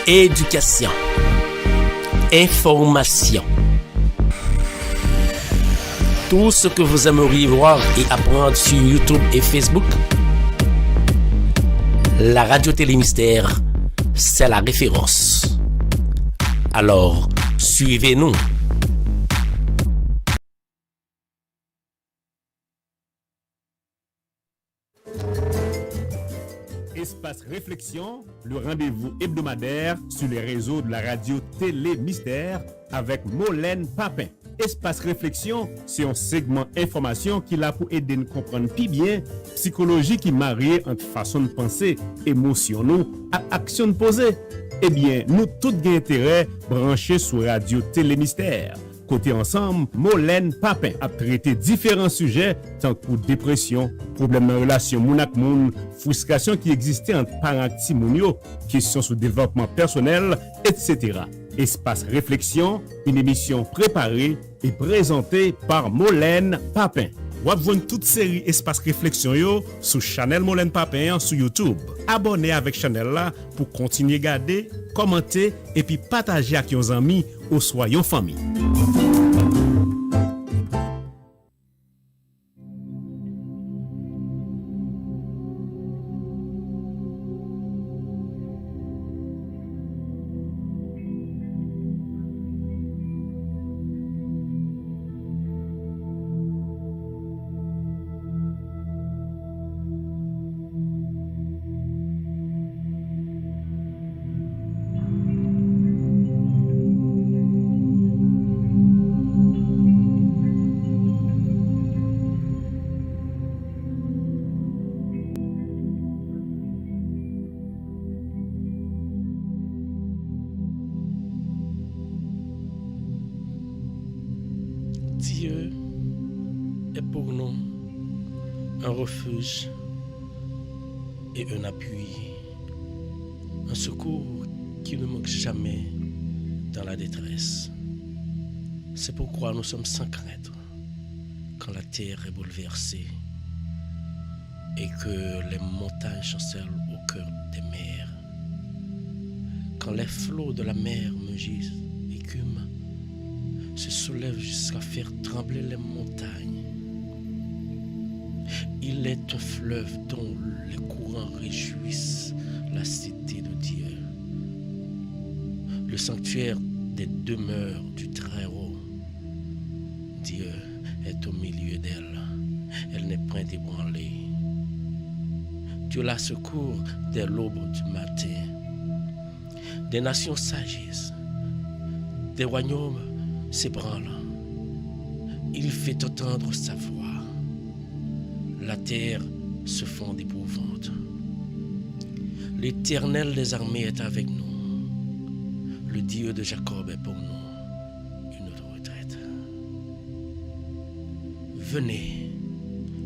Éducation. Information. Tout ce que vous aimeriez voir et apprendre sur YouTube et Facebook, la Radio-Télé Mystère, c'est la référence. Alors, suivez-nous. Espace Réflexion, le rendez-vous hebdomadaire sur les réseaux de la Radio-Télé Mystère avec Molène Papin. Espace Réflexion, c'est un segment information qui l'a pour aider nous comprendre plus bien psychologie qui marie entre façon de penser, émotion nous et action de poser. Eh bien, nous tous avons intérêt branchés sur Radio-Télé Mystère. Côté ensemble, Molène Papin a traité différents sujets tant que dépression, problèmes de relation moun ak moun, frustration qui existait entre parents et timounio, questions sur développement personnel, etc. Espace Réflexion, une émission préparée et présentée par Molène Papin. Vous avez toute série Espace Réflexion yo sur Channel Molène Papin sur YouTube. Abonnez avec Channel là pour continuer à garder, commenter et puis partager avec vos amis ou soit vos familles. Dieu est pour nous un refuge et un appui, un secours qui ne manque jamais dans la détresse. C'est pourquoi nous sommes sans crainte quand la terre est bouleversée et que les montagnes chancellent au cœur des mers. Quand les flots de la mer mugissent, écument, se soulève jusqu'à faire trembler les montagnes. Il est un fleuve dont les courants réjouissent la cité de Dieu, le sanctuaire des demeures du Très-Haut. Dieu est au milieu d'elle, elle n'est point ébranlée. Dieu la secourt dès l'aube du matin. Des nations s'agissent, des royaumes s'ébranle. Il fait entendre sa voix. La terre se fond d'épouvante. L'Éternel des armées est avec nous. Le Dieu de Jacob est pour nous une autre retraite. Venez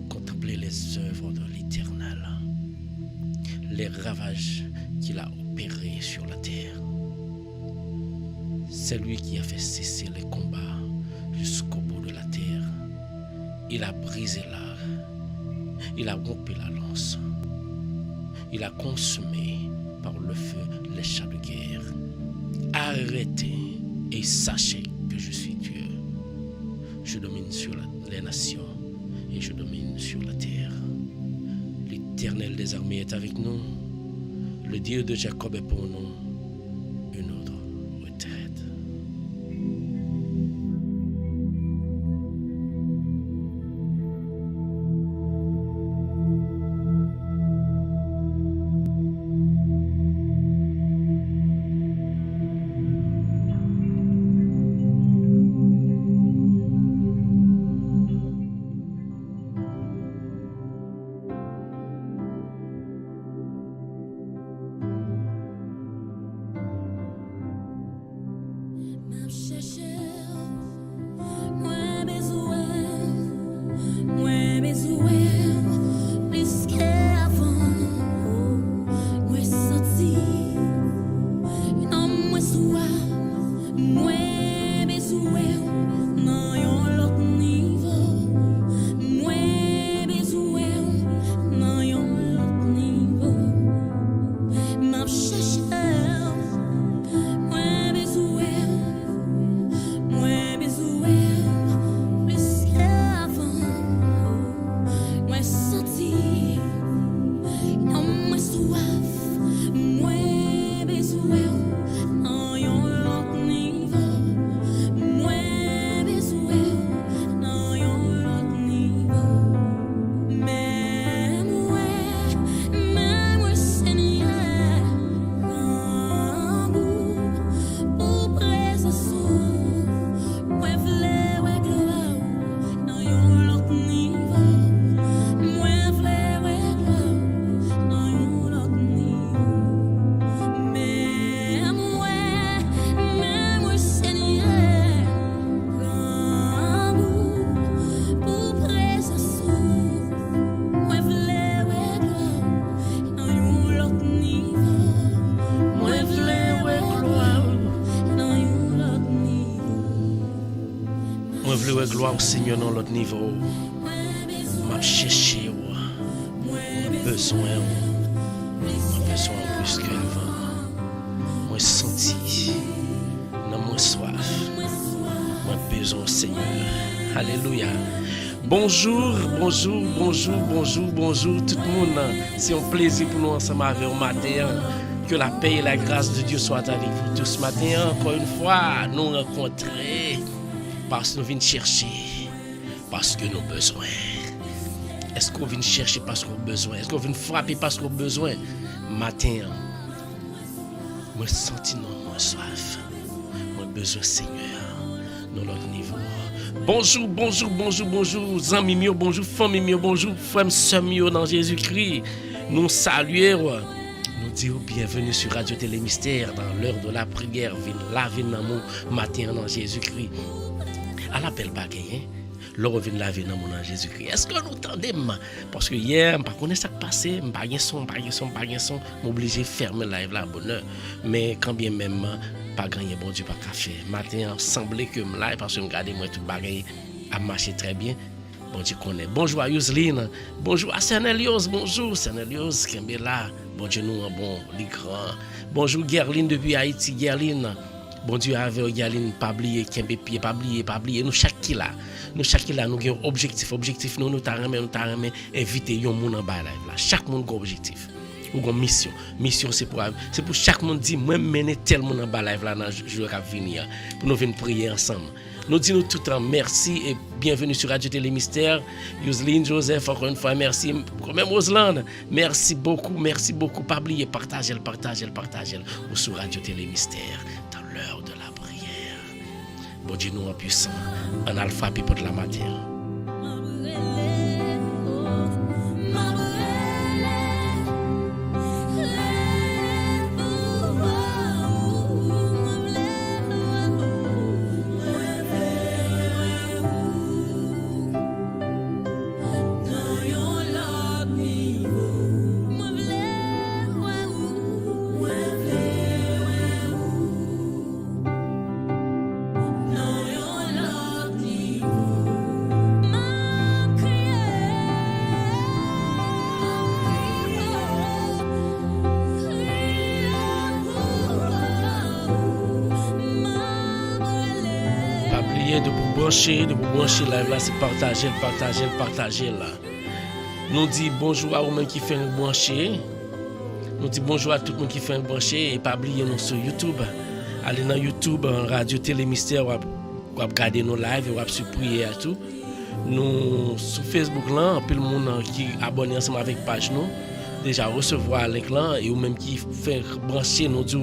contempler les œuvres de l'Éternel, les ravages qu'il a opérés sur la terre. C'est lui qui a fait cesser les combats jusqu'au bout de la terre. Il a brisé l'arc, il a rompu la lance, il a consumé par le feu les chars de guerre. Arrêtez et sachez que je suis Dieu. Je domine sur les nations et je domine sur la terre. L'Éternel des armées est avec nous. Le Dieu de Jacob est pour nous une autre retraite. voix au Seigneur dans l'autre niveau. M'a cherché, mon besoin plus que avant. Moi senti, dans mon soif. Moi besoin au Seigneur. Alléluia. Bonjour tout le monde. C'est un plaisir pour nous ensemble avec vous matin. Que la paix et la grâce de Dieu soient avec vous tous ce matin. Encore une fois, nous rencontrer parce que nous venons chercher, parce que nous avons besoin. Est-ce qu'on vient chercher parce qu'on a besoin? Est-ce qu'on vient frapper parce qu'on a besoin? Matin, moi senti non, moi soif. Moi besoin Seigneur dans notre niveau. Bonjour, amis mieux, bonjour, famille mieux, bonjour, frères, sœurs mieux dans Jésus-Christ. Nous saluons, nous disons bienvenue sur Radio Télé Mystère dans l'heure de la prière. Laver dans mon matin dans Jésus-Christ. À l'appel bagaille, l'heure vient laver dans mon Jésus-Christ. Est-ce que nous entendons? Parce que hier, je ne connais pas ce qui passé, je n'ai pas son, m'obligé de fermer la live là, bonheur. Mais quand bien même, pas gagné, bon Dieu, pas café. Matin, semblait que je live parce que je regarde moi tout bagaille a marché très bien. Bon Dieu connaît. Bonjour à Yuseline. Bonjour à Sernelios. Bonjour Sernelios qui est là. Bon Dieu nous en bon, les grands. Bonjour Gerline depuis Haïti, Gerline. Bon Dieu avec Gerline, pas oublier, pied, pas oublier. Nous chaque qui là, nous avons objectif nous t'arrêter inviter yon monde en bas live là. Chaque monde a un objectif. Ou une mission c'est pour chaque monde dit moi mener tel monde en bas live là dans jour à venir pour nous venir prier ensemble. Nous disons tout le temps merci et bienvenue sur Radio Télé Mystère. Yuseline Joseph encore une fois merci. Même Roseland merci beaucoup. Pas oublier partager ou sur Radio Télé Mystère dans l'heure de la prière. Bon Dieu nous en puissant en alpha puis pour de la matière. De vous brancher live là, c'est partager là. Nous dit bonjour à vous qui fait un brancher. Nous dit bonjour à tout le monde qui fait un brancher et pas oublier nous sur YouTube. Allez dans YouTube en Radio Télé Mystère ou regarder nos lives et ou supprimer à tout. Nous sur Facebook là, peu le monde qui abonné ensemble avec page nous déjà recevoir link là et ou même qui fait brancher nous dit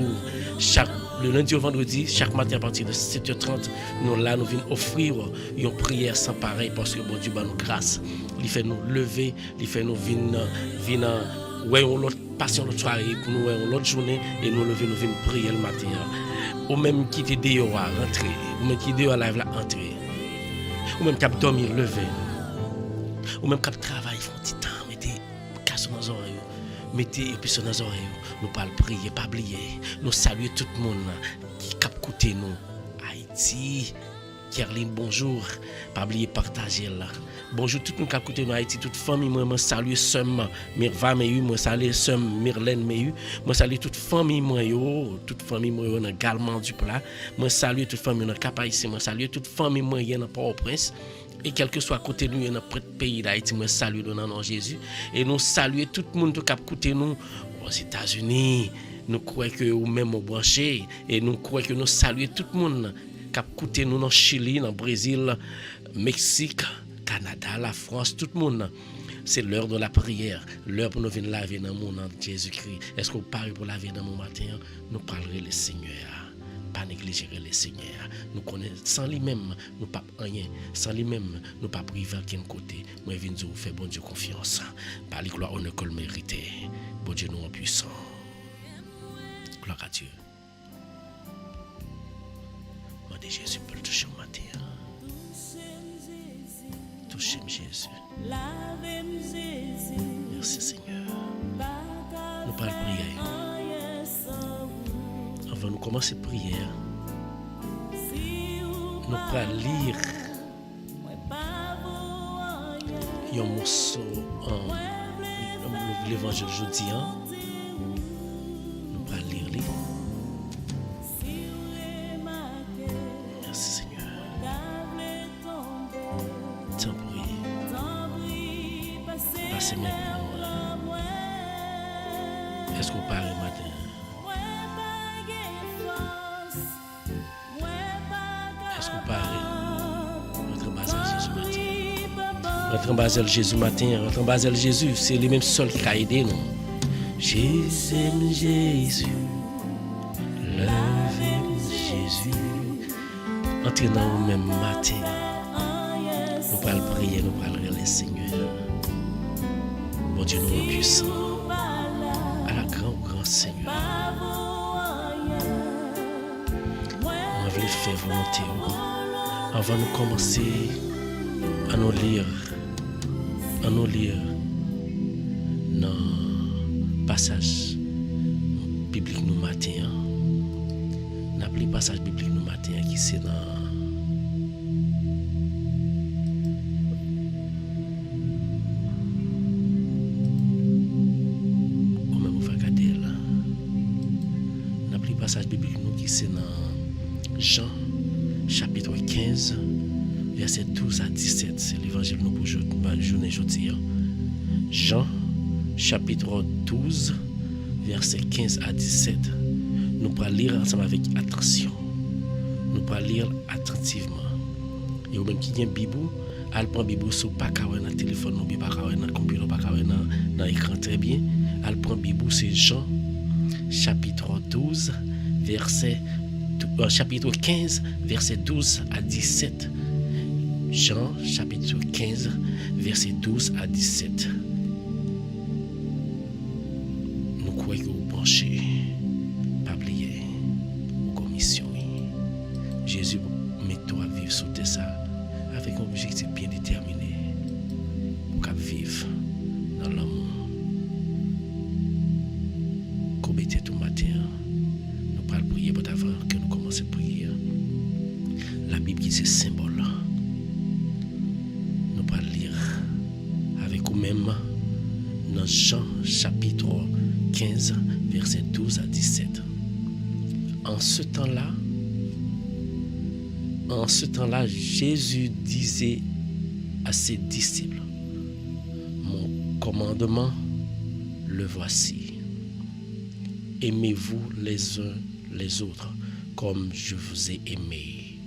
le lundi au vendredi, chaque matin à partir de 7h30, nous venons offrir une prière sans pareil parce que bon Dieu nous grâce. Il fait nous lever, il fait nous venir l'autre passion l'autre soirée pour nous l'autre journée et nous lever nous venir prier le matin. Ou même qui était dehors à rentrer, ou même qui était dehors live là entrer. Ou même qui a dormi lever. Ou même qui a travaillé font petit temps, mettez casse dans les oreilles. Mettez épices dans les oreilles. Nous parlons prier, pas oublier. Nous saluons tout le monde qui cap côté nous. Haïti, Kerline, bonjour. Pas oublier partager là. Bonjour tout le monde qui cap côté nous Haïti, toute famille moi salue seulement Mirva Meyu, moi salue seulement Myrlène Meyu, moi salue toute famille moi dans Galman du Plat, moi salue toute famille dans Cap Haïtien, moi salue toute famille moi dans Port-au-Prince. Et quel que soit côté nous dans le pays d'Haïti, moi salue dans le nom de Jésus et nous saluons tout le monde qui cap côté nous aux États-Unis. Nous croyons que nous même au branché et nous croyons que nous saluons tout le monde qui a écouté nous dans Chili, dans Brésil, Mexique, Canada, la France, tout le monde. C'est l'heure de la prière, l'heure pour nous venir laver dans mon nom de Jésus-Christ. Est-ce que vous parlez pour laver dans mon matin? Nous parlerons le Seigneur. Pas négliger le Seigneur. Nous connaissons sans lui-même, nous pas rien. Sans lui-même, nous pas priver à quel côté. Moi, je viens de vous faire bon Dieu confiance. Par les gloires, honneur que le mérité. Bon Dieu, nous en puissant. Gloire à Dieu. Demandez Jésus pour le toucher au matin. Touchez Jésus. Merci Seigneur. Nous parlons prière. Avant de commencer la prière, nous allons lire un morceau en l'évangile jeudi. Nous allons lire les. Merci Seigneur. Tant pis. Passez maintenant. Est-ce qu'on parle le matin? Est-ce qu'on parle? Notre Basel Jésus matin. Notre Basel Jésus matin. Notre Basel Jésus, c'est les mêmes sols qui ont aidé nous. Jésus, Jésus. Levez Jésus. Entrez dans le même matin. Nous allons prier, nous allons reler Seigneur. Bon Dieu, nous est puissant. À la grand Seigneur. On veut faire volonté. Avant de commencer à nous lire dans le passage biblique nous matin. N'a pas le passage biblique nous matin qui c'est dans passage biblique nous qui c'est dans Jean chapitre 15 verset 12 à 17. C'est l'évangile nous pour journée aujourd'hui. Jean chapitre 12 verset 15 à 17. Nous pourrons lire ensemble avec attention. Nous pourrons lire attentivement. Et au même qui vient Bible, elle prend Bible sur pas dans le téléphone, non pas dans le computer, pas dans l'écran très bien. Elle prend Bible, c'est Jean chapitre 12 chapitre 15 verset 12 à 17. Jean chapitre 15 verset 12 à 17. Nous croyons que vous penchez, pas oublier vos commissions. Jésus met-toi à vivre sous ça avec un objectif bien déterminé pour qu'à vivre dans l'amour. Commettez tout matin. Nous allons prier pour avant que nous commencions à prier. La Bible qui c'est symbole. Nous allons lire avec vous-même dans Jean chapitre 15 verset 12 à 17. En ce temps-là, Jésus disait à ses disciples, mon commandement, le voici. Aimez-vous les uns les autres comme je vous ai aimé.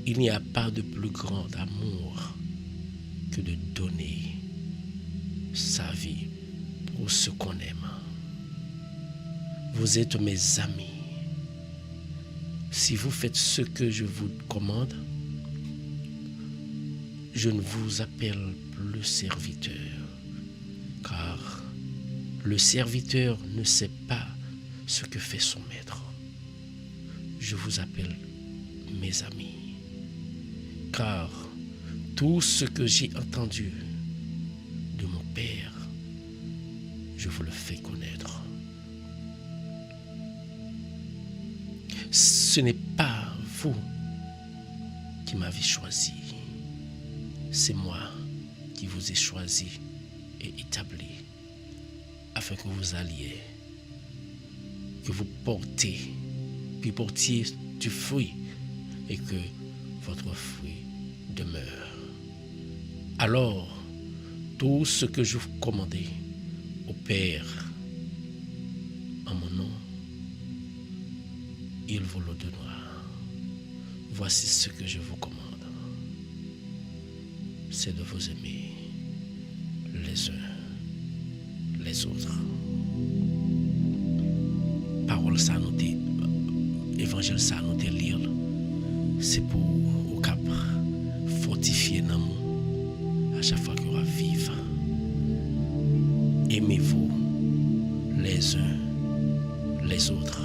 Il n'y a pas de plus grand amour que de donner sa vie pour ce qu'on aime. Vous êtes mes amis. Si vous faites ce que je vous commande, je ne vous appelle plus serviteur, car le serviteur ne sait pas ce que fait son maître. Je vous appelle mes amis, car tout ce que j'ai entendu de mon Père, je vous le fais connaître. Ce n'est pas vous qui m'avez choisi, c'est moi qui vous ai choisi et établi afin que vous alliez, que vous portiez du fruit et que votre fruit demeure. Alors, tout ce que je vous commandais au Père en mon nom, il vous le donnera. Voici ce que je vous commande. C'est de vous aimer les uns les autres. Parole ça noté, évangile ça noté lire, c'est pour au cap fortifier l'amour à chaque fois qu'on va vivre. Aimez-vous les uns les autres.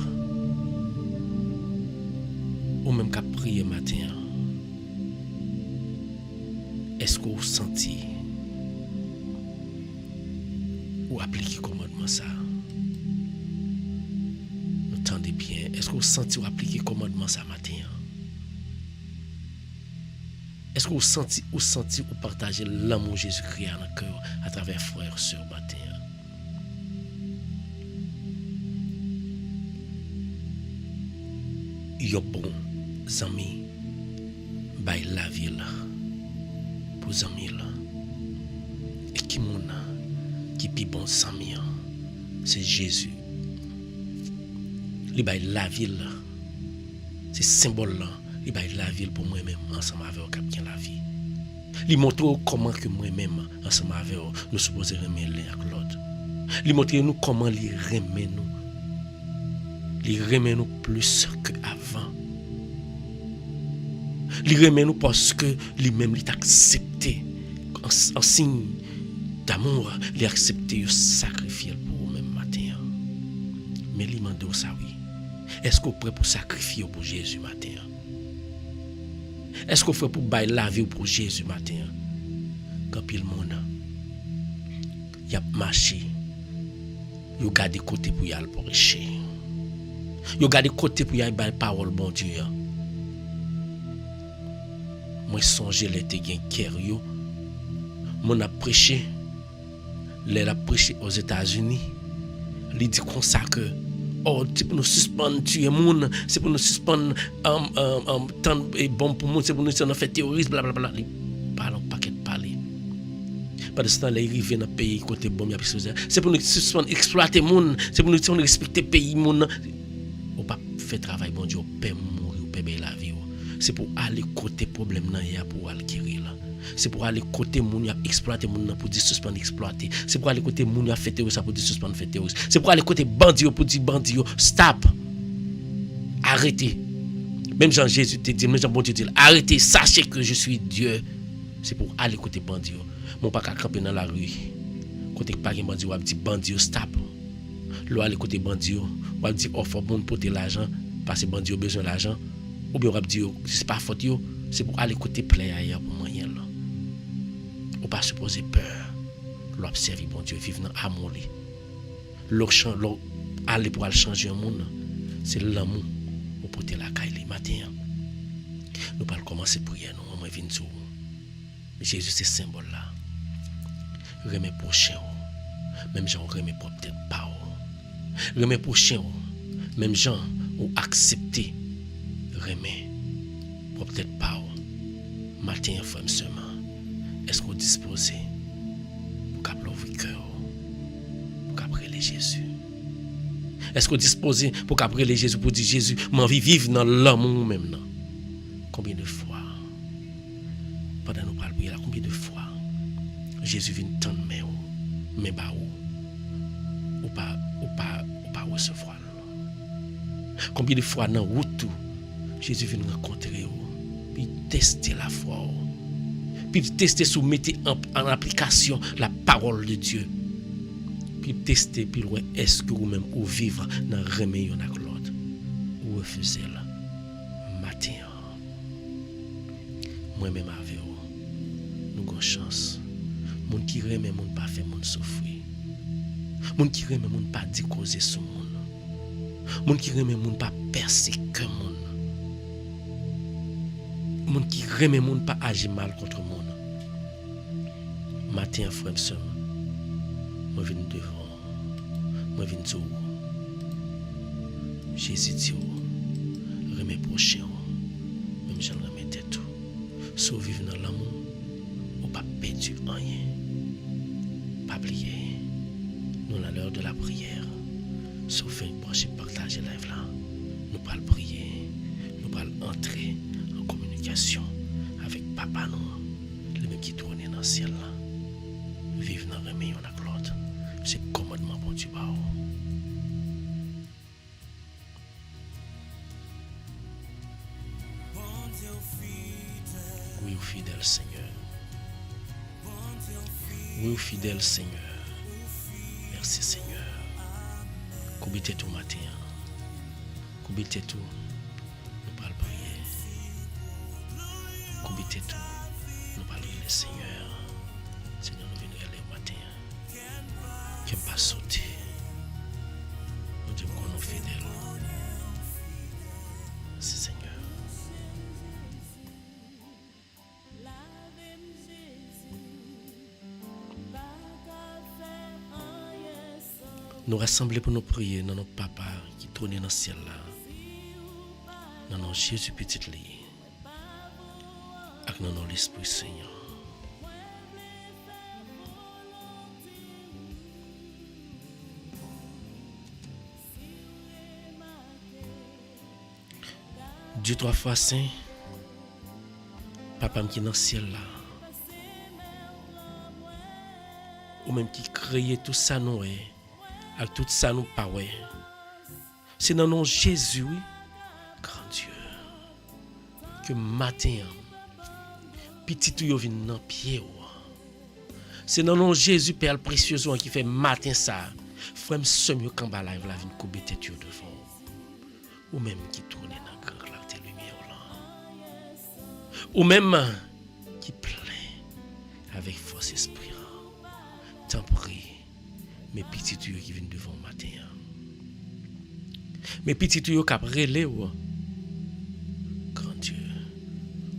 Ou même qu'à prier matin, est-ce que vous sentez ou appliquez commandement ça? Entendez bien, est-ce que vous sentez ou appliquez commandement ça matin? Est-ce que vous sentez ou partagez l'amour Jésus-Christ dans le cœur à travers frères et sœurs matin? Yo bon amis bay la vie là pour amis là et qui mon qui pi bon ami c'est Jésus. Li bay la vie là c'est symbole là, li bay la vie pour moi même ensemble avec quelqu'un la vie. Li montre comment que moi même ensemble avec nous supposons aimer l'un avec l'autre. Li montre nous comment li remet nous. Li remet nous plus que avant. Li remet nous parce que lui-même il accepté en signe d'amour, il a accepté de sacrifier pour même matin. Mais li mande ça oui. Est-ce qu'on est prêt pour sacrifier pour Jésus matin? Est-ce qu'on est prêt pour bailler la vie pour Jésus matin? Quand pile monde y a marché, yo garder côté pour y aller prêcher. Yo garder côté pour y aller bailler parole bon Dieu. Moi songer les te gen cœur yo. Mon a prêché, les a prêché aux États-Unis. Il dit comme ça que c'est pour nous suspendre tuer moun, c'est pour nous suspendre tant et bon pour moun, c'est pour nous faire terrorisme, blablabla. Parlons paquet de parler. Pendant ce temps, les arrivés dans le pays côté bon, c'est pour nous suspendre exploiter moun, c'est pour nous respecter pays moun. On pas faire travail bon Dieu, on peut mourir, on peut payer la vie. C'est pour aller côté problème nan ya pour aller guérir là. C'est pour aller côté moun ya exploiter moun nan pour dire suspendre exploiter. C'est pour aller côté moun ya fait terrorisme pour dire suspendre fait terrorisme. C'est pour aller côté bandit pour dire bandit stop. Arrêtez. Même Jean Jésus te dit, même Jean bon Dieu dit, arrêtez, sachez que je suis Dieu. C'est pour aller côté bandit. Mon pas camper dans la rue. Côté pas bandit ou dit bandit stop. Là aller côté bandit ou dit offre bon pour l'argent parce que bandit a besoin d'argent. Ou bien on va dire c'est pas faute yo, c'est pour aller côté plein ailleurs pour moyen là. On pas supposer peur. L'observer bon Dieu vivre dans amour li. Aller pour aller changer un monde, c'est l'amour pour porter la caille matin. Nous pas commencer prier nous, on va venir sur Jésus c'est symbole là. Remet prochain. Même gens remet peut-être pas. Remet prochain. Même gens ont accepté remet peut-être pas matin frère seulement. Est-ce qu'on disposé pour qu'appeler le cœur pour qu'appeler Jésus? Est-ce qu'on disposé pour qu'appeler Jésus pour dire Jésus m'en vivre dans l'amour même non? Combien de fois pendant nous parlons prier là, combien de fois Jésus vient tendre mais bah ou pas recevoir. Combien de fois dans route Jésus vient rencontrer vous, puis tester la foi, puis tester soumettre en application la parole de Dieu, puis tester puis loin est-ce que vous-même vous vivre dans remet un avec l'autre ou refusez là matin. Moi-même avec vous, nous avons chance. Moun qui remet moun pas fait moun souffrir. Moun qui remet moun pas dit causer sur moun. Moun qui remet moun pas persécuter moun. Moun qui remet moun pas agir mal contre moun. Matin frère sœur, moi viens devant. Moi viens sur Jésus dit remet prochain. Même j'en remettais tout. Sauf vivre dans l'amour, ou pas perdu rien. Pas oublier, nous à l'heure de la prière, sauf un proche partager live là, nous pas prier, nous pas entrer en communication avec papa nous, le même qui tourne dans le ciel là. Vivre dans le meilleur avec l'autre, c'est commandement pour Dieu. Oui, fidèle Seigneur. Oui, fidèle Seigneur. Merci Seigneur. Coubitez tout matin. Coubitez tout. Nous parlons prier. Coubitez tout. Nous parlons le Seigneur. Seigneur, nous venons aller au matin. Qui pas sauter. Nous disons qu'on est fidèles. Merci Seigneur. Nous rassembler pour nous prier dans notre papa qui trône dans le ciel là. Dans notre Jésus petit lit. Avec dans notre l'Esprit Seigneur. Dieu 3 fois saint, papa qui est dans le ciel là, ou même qui crée tout ça nous avec tout ça nous pas ouais. C'est dans le nom de Jésus, oui, grand Dieu, que matin, petit tout yo vient dans pied. C'est dans le nom de Jésus, Père précieux, qui fait matin ça. Frère, somme yo quand la vient couper tête devant. Ou même qui tourne dans grand clarté lumière là. Ou même qui plaît avec force esprit. T'en prie, mes petits tuyaux qui viennent devant matin. Mes petits tuyaux qui relé ou grand Dieu,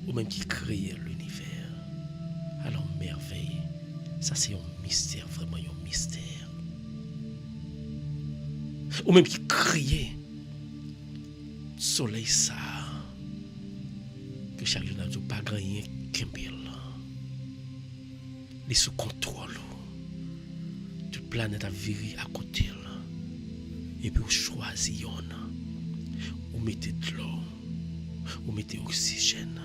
ou même qui crée l'univers. Alors merveille, ça c'est un mystère, vraiment un mystère. Ou même qui crée soleil ça que chaque jour n'a pas gagné Kembel. Les sous contrôle. Toute planète a viré à côté là. Et puis on choisit on mettez de l'eau, on mettez oxygène,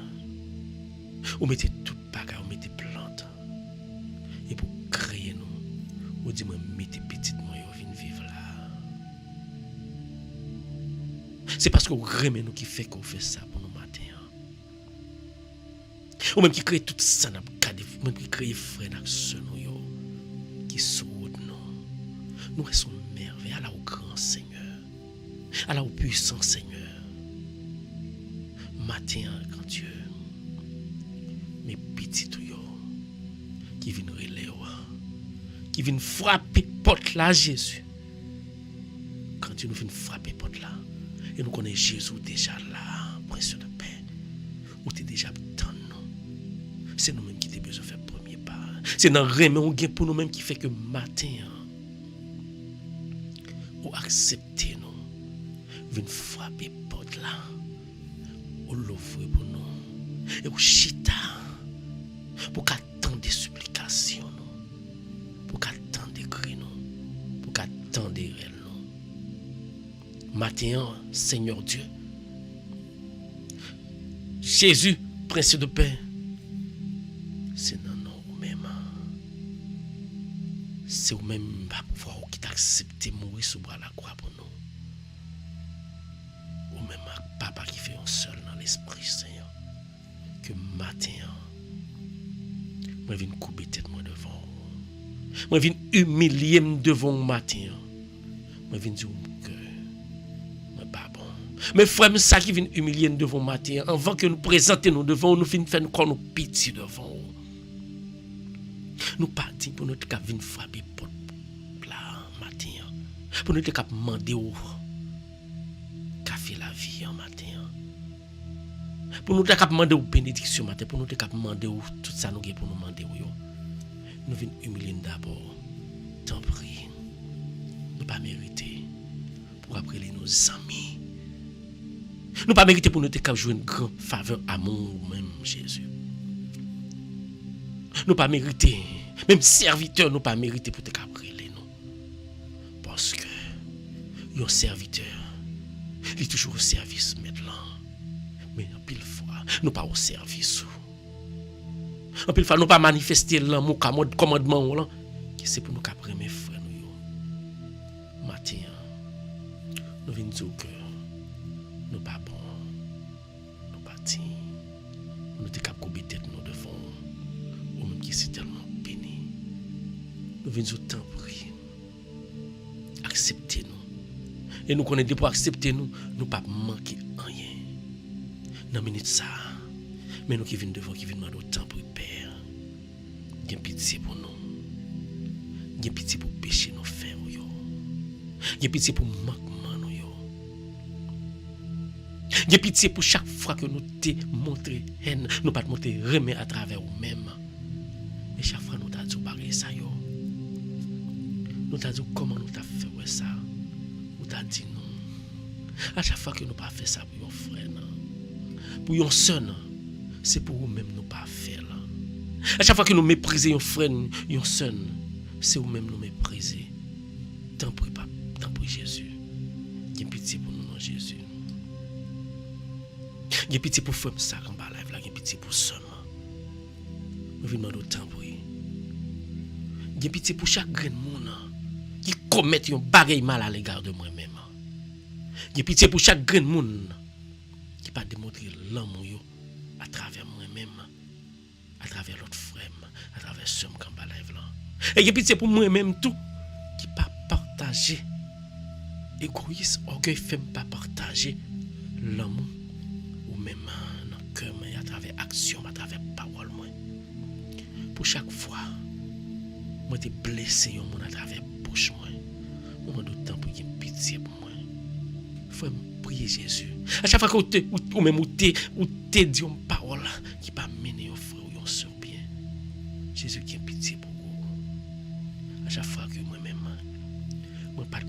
on mettez toute bagarre, on mettez plante. Et pour créer nous, on dit moi mettez petite moi viens vivre là. C'est parce qu'on remet nous qui fait qu'on fait ça pour nous matin. Ou même qui crée tout ça, même qui crée frère et sœurs qui sautent nous. Nous restons merveilleux à la au grand Seigneur, à la au puissant Seigneur. Matin, grand Dieu, mes petits tuyaux qui viennent relayer, qui viennent frapper porte là, Jésus. Quand Dieu nous vient frapper porte là, et nous connaissons Jésus déjà là, précieux de paix. Ou t'es déjà dans nous. C'est nous-mêmes qui avons besoin de faire le premier pas. C'est dans le remède ou gain pour nous-mêmes qui fait que matin, ou accepter nous, venir frapper porte là, ou l'ouvrir pour nous, et ou chita, pour qu'attendre des supplications, pour qu'attendre des cris, pour qu'attendre des rêves. Matin, Seigneur Dieu, Jésus, Prince de paix, c'est dans nous même. C'est vous-même qui t'accepte mourir sous bras la croix pour nous. Ou même papa qui fait un seul dans l'esprit, Seigneur. Que matin, moi je viens couper tête moi devant vous. Moi je viens humilier devant vous matin. Moi je viens dire que mais frère, ça qui vient humilier nous devant matin, avant que nous présenter nous devant, nous finissons faire nous pitié devant. Nous partons pour notre cap venir frapper porte là matin. Pour notre cap demander au café la vie en matin. Pour notre cap demander aux bénédiction matin, pour notre cap demander tout ça nous pour nous demander yo. Nous venons humilier d'abord. Tant prie. Nous pas mériter pour appeler nos amis. Nous pas mériter pour nous jouer une grande faveur amour même Jésus. Nous pas mériter, même serviteur nous pas mériter pour te brûler nous. Parce que un serviteur, il est toujours au service maintenant. Mais en pile fois, nous pas au service. En pile fois, nous pas manifester l'amour commandement là, qui c'est pour nous qu'après mes frères nous. Matin, nous venons dire que nous pas bon, nous partis, nous te cap couper tête nous devant, ou même qui c'est tellement béni. Nous venons au temps prier, acceptez nous, et nous connaissons pour accepter nous, nous pas manquer rien. Dans minute ça, mais nous qui venons devant, qui venons demander au temps pour Père, il y a pitié pour nous, il y a pitié pour pécher nos frères, il y a pitié pour manquement. Il y a pitié pour chaque fois que nous te montré haine, nous pas te montrer remède à travers nous-mêmes. Mais chaque fois nous t'as dit pareil ça yo. Nous t'a dit comment nous t'a fait ouais ça. Nous t'a dit non. À chaque fois que nous pas fait ça pour un frère, pour un sœur, c'est pour nous-mêmes nous pas faire là. À chaque fois que nous méprisons un frère, un sœur, c'est nous-mêmes nous mépriser. Tant pis Jésus. Il y a pitié pour nous, non Jésus. Il y a pitié pour faire ça en bas live là, il y a pitié pour seulement. Nous venons de temps pour lui. Il y a pitié pour chaque grain de monde qui commet un bagage mal à l'égard de moi-même. Il y a pitié pour chaque grain de monde qui pas démontrer l'amour à travers moi-même, à travers l'autre frère, à travers ce qui en bas live là. Et il y a pitié pour moi-même tout qui pas partager. Égoïste, orgueil fait pas partager l'amour ou même dans le cœur, mais à travers action, à travers parole. Pour chaque fois, moi t'ai blessé à travers bouche moi. Moment de temps pour qu'il y ait pitié pour moi. Faut prier Jésus. À chaque fois que ou même ou t'es dit une parole qui pas mener au frère ou au sœur bien. Jésus qui a pitié pour vous. À chaque fois que moi-même, moi pas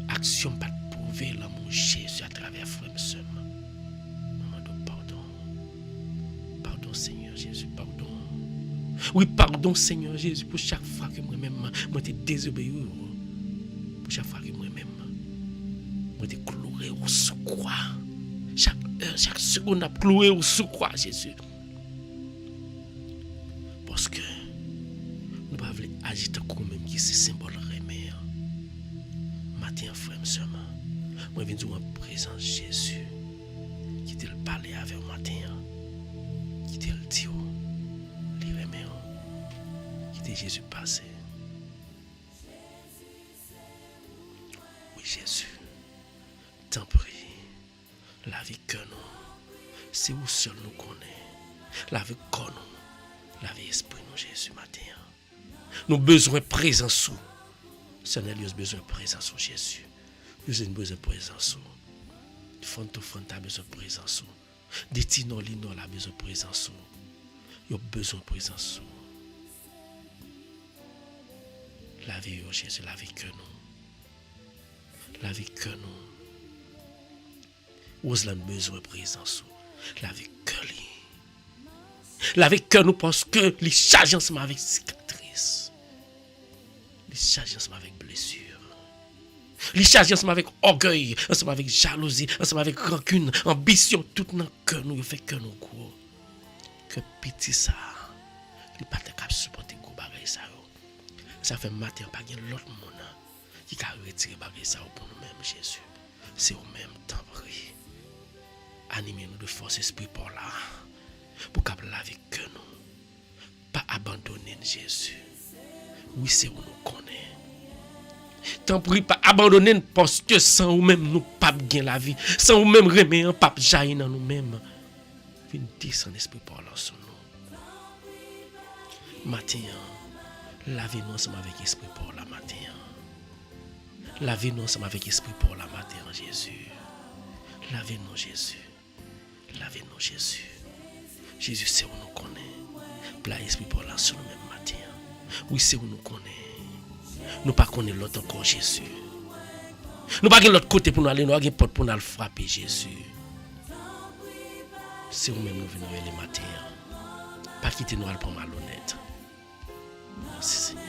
action pas prouver l'amour Jésus à travers frère et sœur. Moment de pardon. Pardon Seigneur Jésus, pardon. Oui, pardon Seigneur Jésus pour chaque fois que moi-même moi t'ai désobéi. Pour chaque fois que moi-même moi t'ai cloué au sous-croix. Chaque heure, chaque seconde a cloué au sous-croix Jésus. Parce que nous ne pouvons pas agir comme même qui c'est symbole remet. Matin frère seulement. Moi je viens en présence Jésus. Qui te le parler avec matin. Qui te le dit. Jésus passé. Oui, Jésus. T'en prie. La vie que nous, c'est où seul nous connaît. La vie que nous, la vie esprit nous, Jésus, matin. Nous besoin de présence. Seigneur, nous avons besoin de présence, Jésus. Nous avons besoin de présence. Fonto a besoin de présence. Détino Lino a besoin de présence. Nous avons besoin de présence. La vie, oh Jésus, la vie que nous. La vie que nous. Nous avons besoin de présence. La vie que lui. La vie que nous parce que les charges ensemble avec cicatrices. Les charges ensemble avec blessures. Les charges ensemble avec orgueil, ensemble avec jalousie, ensemble avec rancune, ambition, tout dans le cœur nous fait que nous gros. Que petit ça. Il pas de cap supporter gros bagay ça. Ça fait matin pas gen l'autre monde qui a retiré bagay ça pour nous-mêmes Jésus. C'est au même temps prie. Animez-nous de force esprit pour là. Pour cap la vie que nous. Pas abandonner Jésus. Oui, c'est où nous connaît. Tant pis pas abandonner parce que sans ou même nous pas gain la vie. Sans ou même remet un pape jaillir dans nous-mêmes. Vin descendre esprit pour là sur nous. Matin, lavez-nous ensemble avec l'esprit pour la matin. Lavez-nous ensemble avec l'esprit pour la matin, Jésus. Lavez-nous, Jésus. Lavez-nous, Jésus. Jésus, c'est où nous connaît. Plat esprit pour la sur nous-mêmes matin. Oui, c'est où nous connaît. Nous pas connaître l'autre encore, Jésus. Nous pas l'autre côté pour nous aller, nous pas porte pour nous aller frapper, Jésus. C'est où même nous venons les matins. Pas quitter nous pour malhonnête. Merci Seigneur.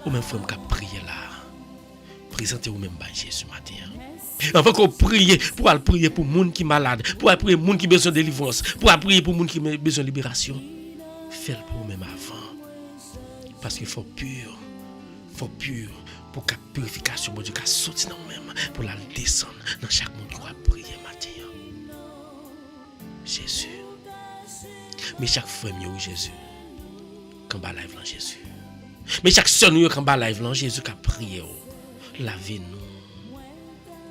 Ou même frère qui prier là. Présentez vous-même par Jésus matin. Avant qu'on prie pour aller prier pour les gens qui sont malades, pour aller prier pour les gens qui ont besoin de délivrance, pour aller prier pour les gens qui ont besoin de libération. Faites-le pour vous-même avant. Parce qu'il faut pur. Faut pur pour que la purification de Dieu sorte dans nous-mêmes, pour la descendre dans chaque monde qui va prier matin. Jésus. Mais chaque frère, oui Jésus. Quand bas live là Jésus. Mais chaque soeur nous quand bas live là Jésus qui a prié. Lavez-nous.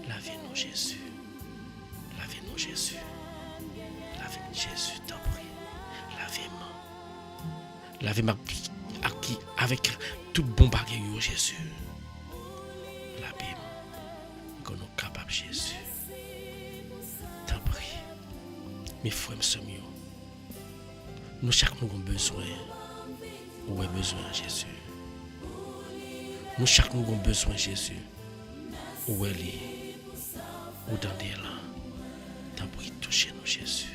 Lavez-nous Jésus. Lavez-nous Jésus. Lavez-nous Jésus, t'en prie. Lavez-moi. Lavez-moi avec tout bon bagage Jésus. Lavez-moi. Qu'on nous capable Jésus. T'en prie. Mes frères et sœurs, nous chaque nous avons besoin. Où est besoin Jésus. Nous chaque nous avons besoin Jésus. Où elle est? Où dans des là? T'as pris toucher nous Jésus.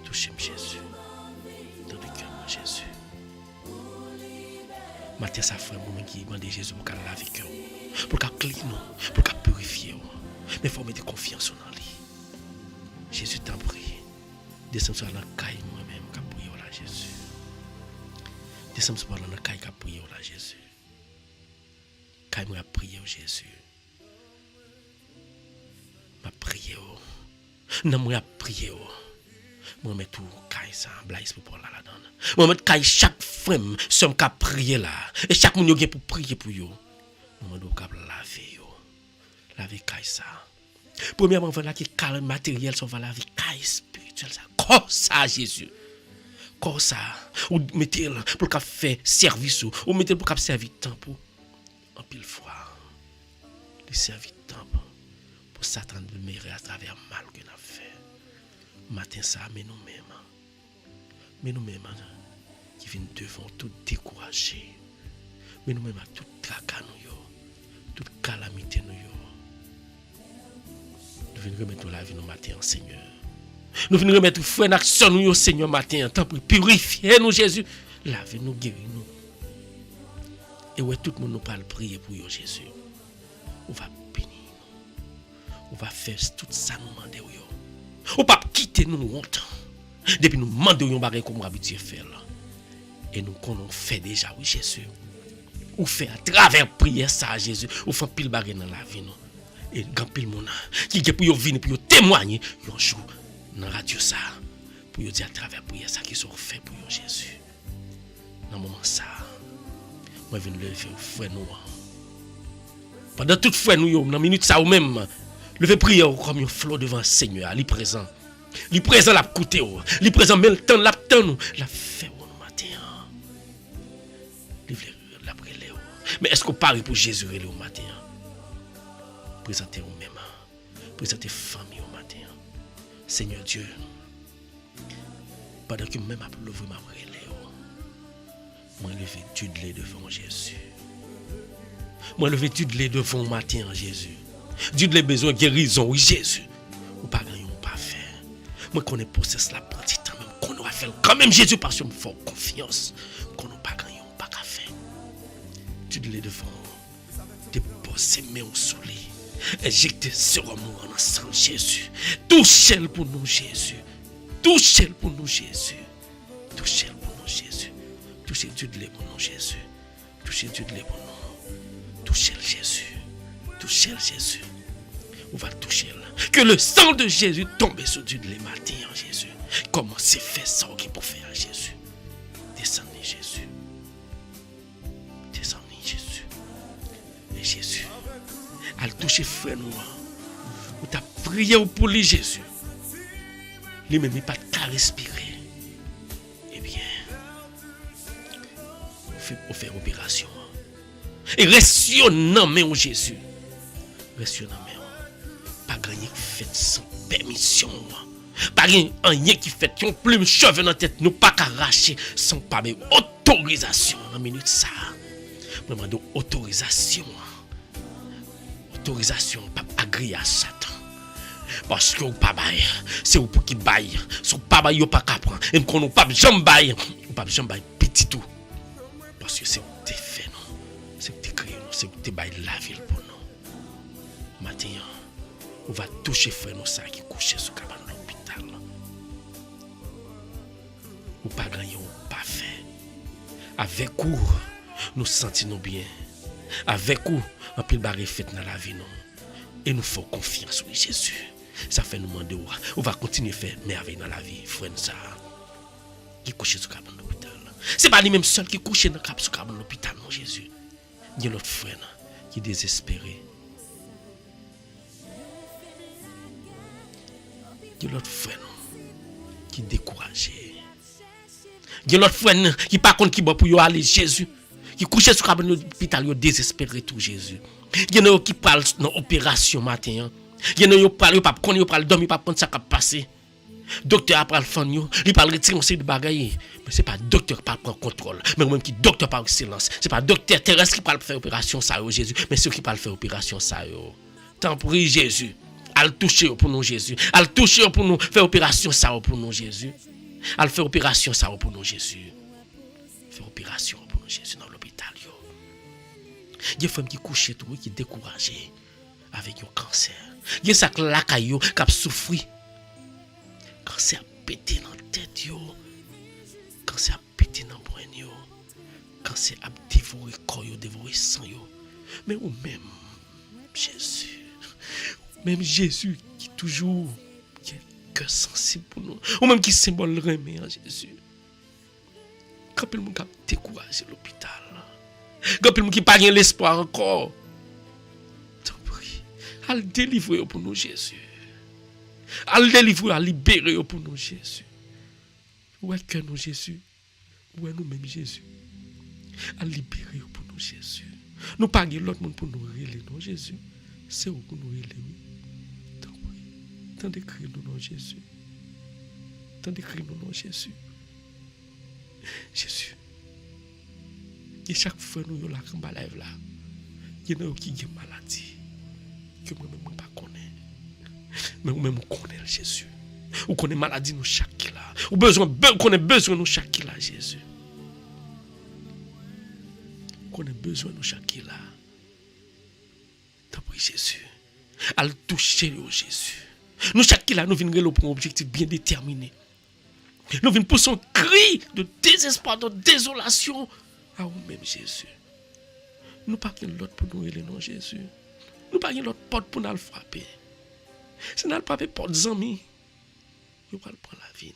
Touchez-moi Jésus. Dans le cœur de Jésus. Matin ça frère moi qui demande Jésus pour qu'elle lave cœur. Pour qu'elle clean nous, pour qu'elle purifie. Mais il faut mettre confiance en lui. Jésus t'a pris. Descends sur la caille moi-même qui a prié là Jésus. Descends sur la caille qui a prié là Jésus. Caille moi a prié Jésus. M'a prié. Non moi a prié. Moi mets tout caille ça blaise pour la donne. Moi mets caille chaque frère somme qui a prié là et chaque monde qui pour prier pour yo. Moi doit laver yo. Laver caille ça. Premièrement voilà qui calme matériel ça va laver caille spirituel ça. Comme ça Jésus. Comme ça ou mettez pour qu'a faire service ou mettez pour qu'a servir temps pour en pile fois. Le servir temps pour Satan de mériter à travers mal que n'a fait. Matin ça mais nous-mêmes qui viennent devant tout décourager. Mais nous-mêmes à tout tracas nous yo, toute calamité nous yo. Nous venons remettre la vie nous matin Seigneur. Nous venons remettre frère d'action nous yo Seigneur matin temps pour purifier nous Jésus, laver nous, guérir nous. Et ouais tout le monde nous parle prier pour yo Jésus. On va bénir nous. On va faire tout ça nous demander yo. On pas quitter nous longtemps. Depuis nous demander yon bagay comme habitué faire là. Et nous qu'on fait déjà oui Jésus. Ou fait à travers prière ça Jésus, ou fait pile bagay dans la vie nous. Et grand pile monde qui pour yo venir pour yo témoigner yon jour dans radio ça pour yo dire à travers prière ça qui sont fait pour yo Jésus. Dans moment ça, moi viens lever frère nous. Pendant toute frère nous yo dans minute ça ou même lever prière comme un flot devant le Seigneur, il présent. Il présent la côté, il présent mais le temps la nous, la fait au matin. La brûler. Mais est-ce qu'on parle pour Jésus au matin? Présentez vous-même. Présentez famille au matin. Seigneur Dieu, pendant que même après l'ouvrir ma brûler, moi lever du lait devant Jésus. Moi lever du lait devant matin Jésus. Dieu de besoin guérison, oui Jésus. Ou pas gagner, ou pas faire. Moi connais process la petit temps même qu'on va faire quand même Jésus parce que me fort confiance. Qu'on n'a pas gagné, ou pas qu'à faire. Dieu de devant. Déposer mes mains sous lui. Injecter sérum en ensemble Jésus. Touchez-le pour nous Jésus. Touchez-le pour nous Jésus. Touchez-le pour nous Jésus. Touchez Dieu de pour nous Jésus. Touchez Dieu de pour nous. Touchez Jésus. Touchez Jésus. On va toucher là. Que le sang de Jésus tombe sur Dieu les matins en Jésus. Comment c'est fait ça qui pour faire à Jésus? Descendez Jésus. Descendez Jésus. Et Jésus. Elle touche frère nous. Ou t'as prié pour lui Jésus. Lui même pas qu'à respirer. Eh bien. On fait opération. Et restez mais au Jésus. Restez mais pas gagner fait sans permission. Pas rien qui fait une plume cheveux dans la tête nous pas arracher sans pas autorisation dans minute ça. Moi demande autorisation. Autorisation pas agréer à Satan. Parce que ou pas bail, c'est ou pour qui bail, son pas bail ou pas prendre. Et qu'on ou pas jambe bail, ou pas jambe bail petit tout. Parce que c'est où t'es fait non. C'est où t'es créé non, c'est où t'es bail la ville pour nous. Matin, on va toucher frère nous ça qui couché sur cabane de l'hôpital. Ou pas gagner ou pas fait. Avec où nous sentons bien. Avec où un pile barré fait dans la vie nous. Et nous faisons confiance oui Jésus. Ça fait nous demander on va continuer à faire merveille dans la vie frère ça qui couché sur cabane de l'hôpital. C'est pas lui même seul qui couché dans sur cabane de l'hôpital non Jésus. Il y a l'autre frère qui est désespéré. Il y a l'autre frère qui est découragé. Il y a l'autre frère qui pas contre qui va pour aller Jésus. Qui couche sur cabane de l'hôpital désespéré tout Jésus. Il y en a qui parlent dans opération matin. Il y en a qui parlent pas connaît parle dormir pas prendre ça qui passer. Docteur après le fan yo, il parle retirer on de bagaille. Mais c'est pas docteur qui prend contrôle, mais même qui docteur par excellence. C'est pas docteur terrestre qui parle faire opération ça yo Jésus, mais ceux qui parlent faire opération ça yo. Tant prie Jésus. Al toucher pour nous Jésus. Al toucher pour nous faire opération ça pour nous Jésus. Al faire opération ça pour nous Jésus. Faire opération pour nous Jésus dans l'hôpital yo. Il y a des femmes qui couchent tout qui découragées avec un cancer. Il y a ça que la caillou qui a souffert. Cancer a pété dans la tête yo. Cancer a pété dans le bras yo. Cancer a dévoré corps yo, dévoré sang yo. Mais ou même Jésus. Même Jésus qui toujours qui est cœur sensible pour nous. Ou même qui symbole remet en Jésus. Quand le monde a découragé l'hôpital. Quand le monde qui n'a pas l'espoir encore. T'en prie. Al délivrer pour nous Jésus. Al délivrer, à libérer pour nous Jésus. Où est que nous Jésus? Où est nous-mêmes Jésus? Al libérer pour nous Jésus. Nous pas l'autre monde pour nous révéler non Jésus. C'est où pour nous révéler. Tant d'écrire nous non Jésus. Tant d'écrire nous non Jésus. Jésus. Et chaque fois nous y a la cambalève là. Il y en a qui ont maladie. Que moi-même pas connais. Mais nous-mêmes nous connaissons Jésus. Ou connaît maladie nous chaque là. Ou connaît besoin nous chaque là Jésus. Connaît besoin nous chaque là. T'as pris Jésus. Al toucher au Jésus. Nous chaque là nous venons pour un objectif bien déterminé. Nous venons pour son cri de désespoir, de désolation à nous-mêmes Jésus. Nous pas l'autre pour nous aider non Jésus. Nous pas l'autre porte pour nous frapper. Si nous pas porte zami, nous pas prendre la vie.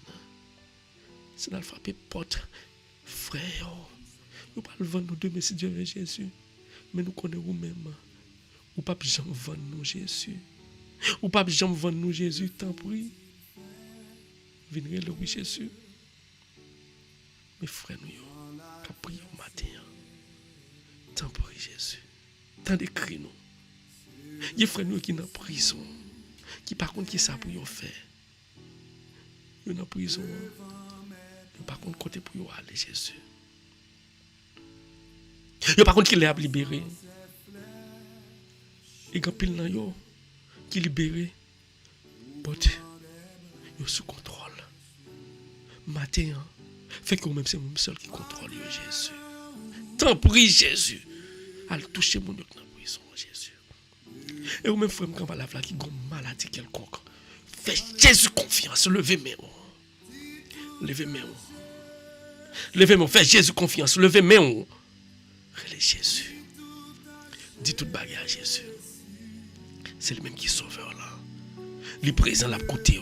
Si nous frapper porte frère, nous pas vendre nous demain si Dieu veut Jésus. Mais nous connaissons nous-mêmes. Ou pas jamais vendre nous Jésus. Ou pas jamais vendre nous Jésus, tant pis. Venez le oui Jésus. Mes frères nous qui prié au matin. Tant pis Jésus. Tant d'écrit nous. Il y a frères nous qui sont en prison. Qui par contre qui ça pour y faire. Ils sont en prison. Mais par contre côté pour y aller Jésus. Il y a par contre qui les a libérés. Et quand pile nan yo qui libéré, but yo sous contrôle. Matin, fait que même c'est moi seul qui contrôle yo Jésus. Tant prie Jésus. Al toucher mon dans prison Jésus. Et ou même frère quand va la qui gon maladie quelconque. Fais Jésus confiance, levez mes mains. Levez mes mains. Levez mes mains, fais Jésus confiance, levez mes mains. Relais Jésus. Dis toute bagarre à Jésus. C'est le même qui est sauveur là. Il est présent là côté.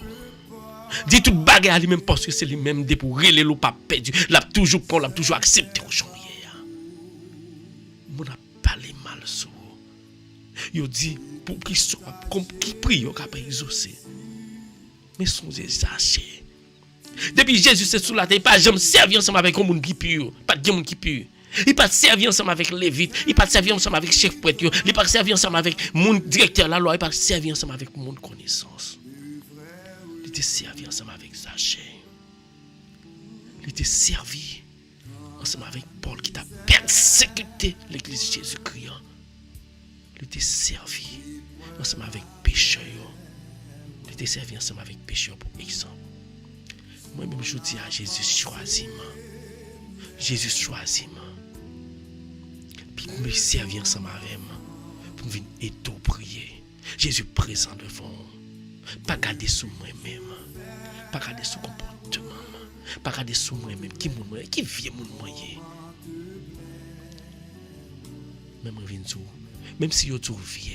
Dis toute bagarre à lui-même parce que c'est lui-même de pour relais l'eau pas perdu. L'a toujours pour l'a toujours accepté au janvier. Mon a parlé mal sur. Il dit pour qu'il soit comme qui prie au cap exaucé. Mais son exagéré. Depuis Jésus c'est sous la terre, pas jamais servi ensemble avec un monde qui pur, pas de monde qui pur. Il pas servi ensemble avec Lévite, il pas servi ensemble avec chef prêtre, il pas servi ensemble avec mon directeur la loi, il pas servi ensemble avec mon connaissance. Il était servi ensemble avec Zachée. Il était servi ensemble avec Paul qui t'a persécuté l'église Jésus-Christ. Il était servi ensemble avec pécheurs. Il était servi ensemble avec pécheurs pour exemple. Moi-même je dis à Jésus choisis-moi. Jésus choisis-moi. Puis me servir ensemble avec moi pour venir et tout prier. Jésus présent devant. Pas garder sous moi-même. Pas garder sous comportement. Pas garder sous moi-même. Qui vient mon moyen. Même revenir même si vous tout vieux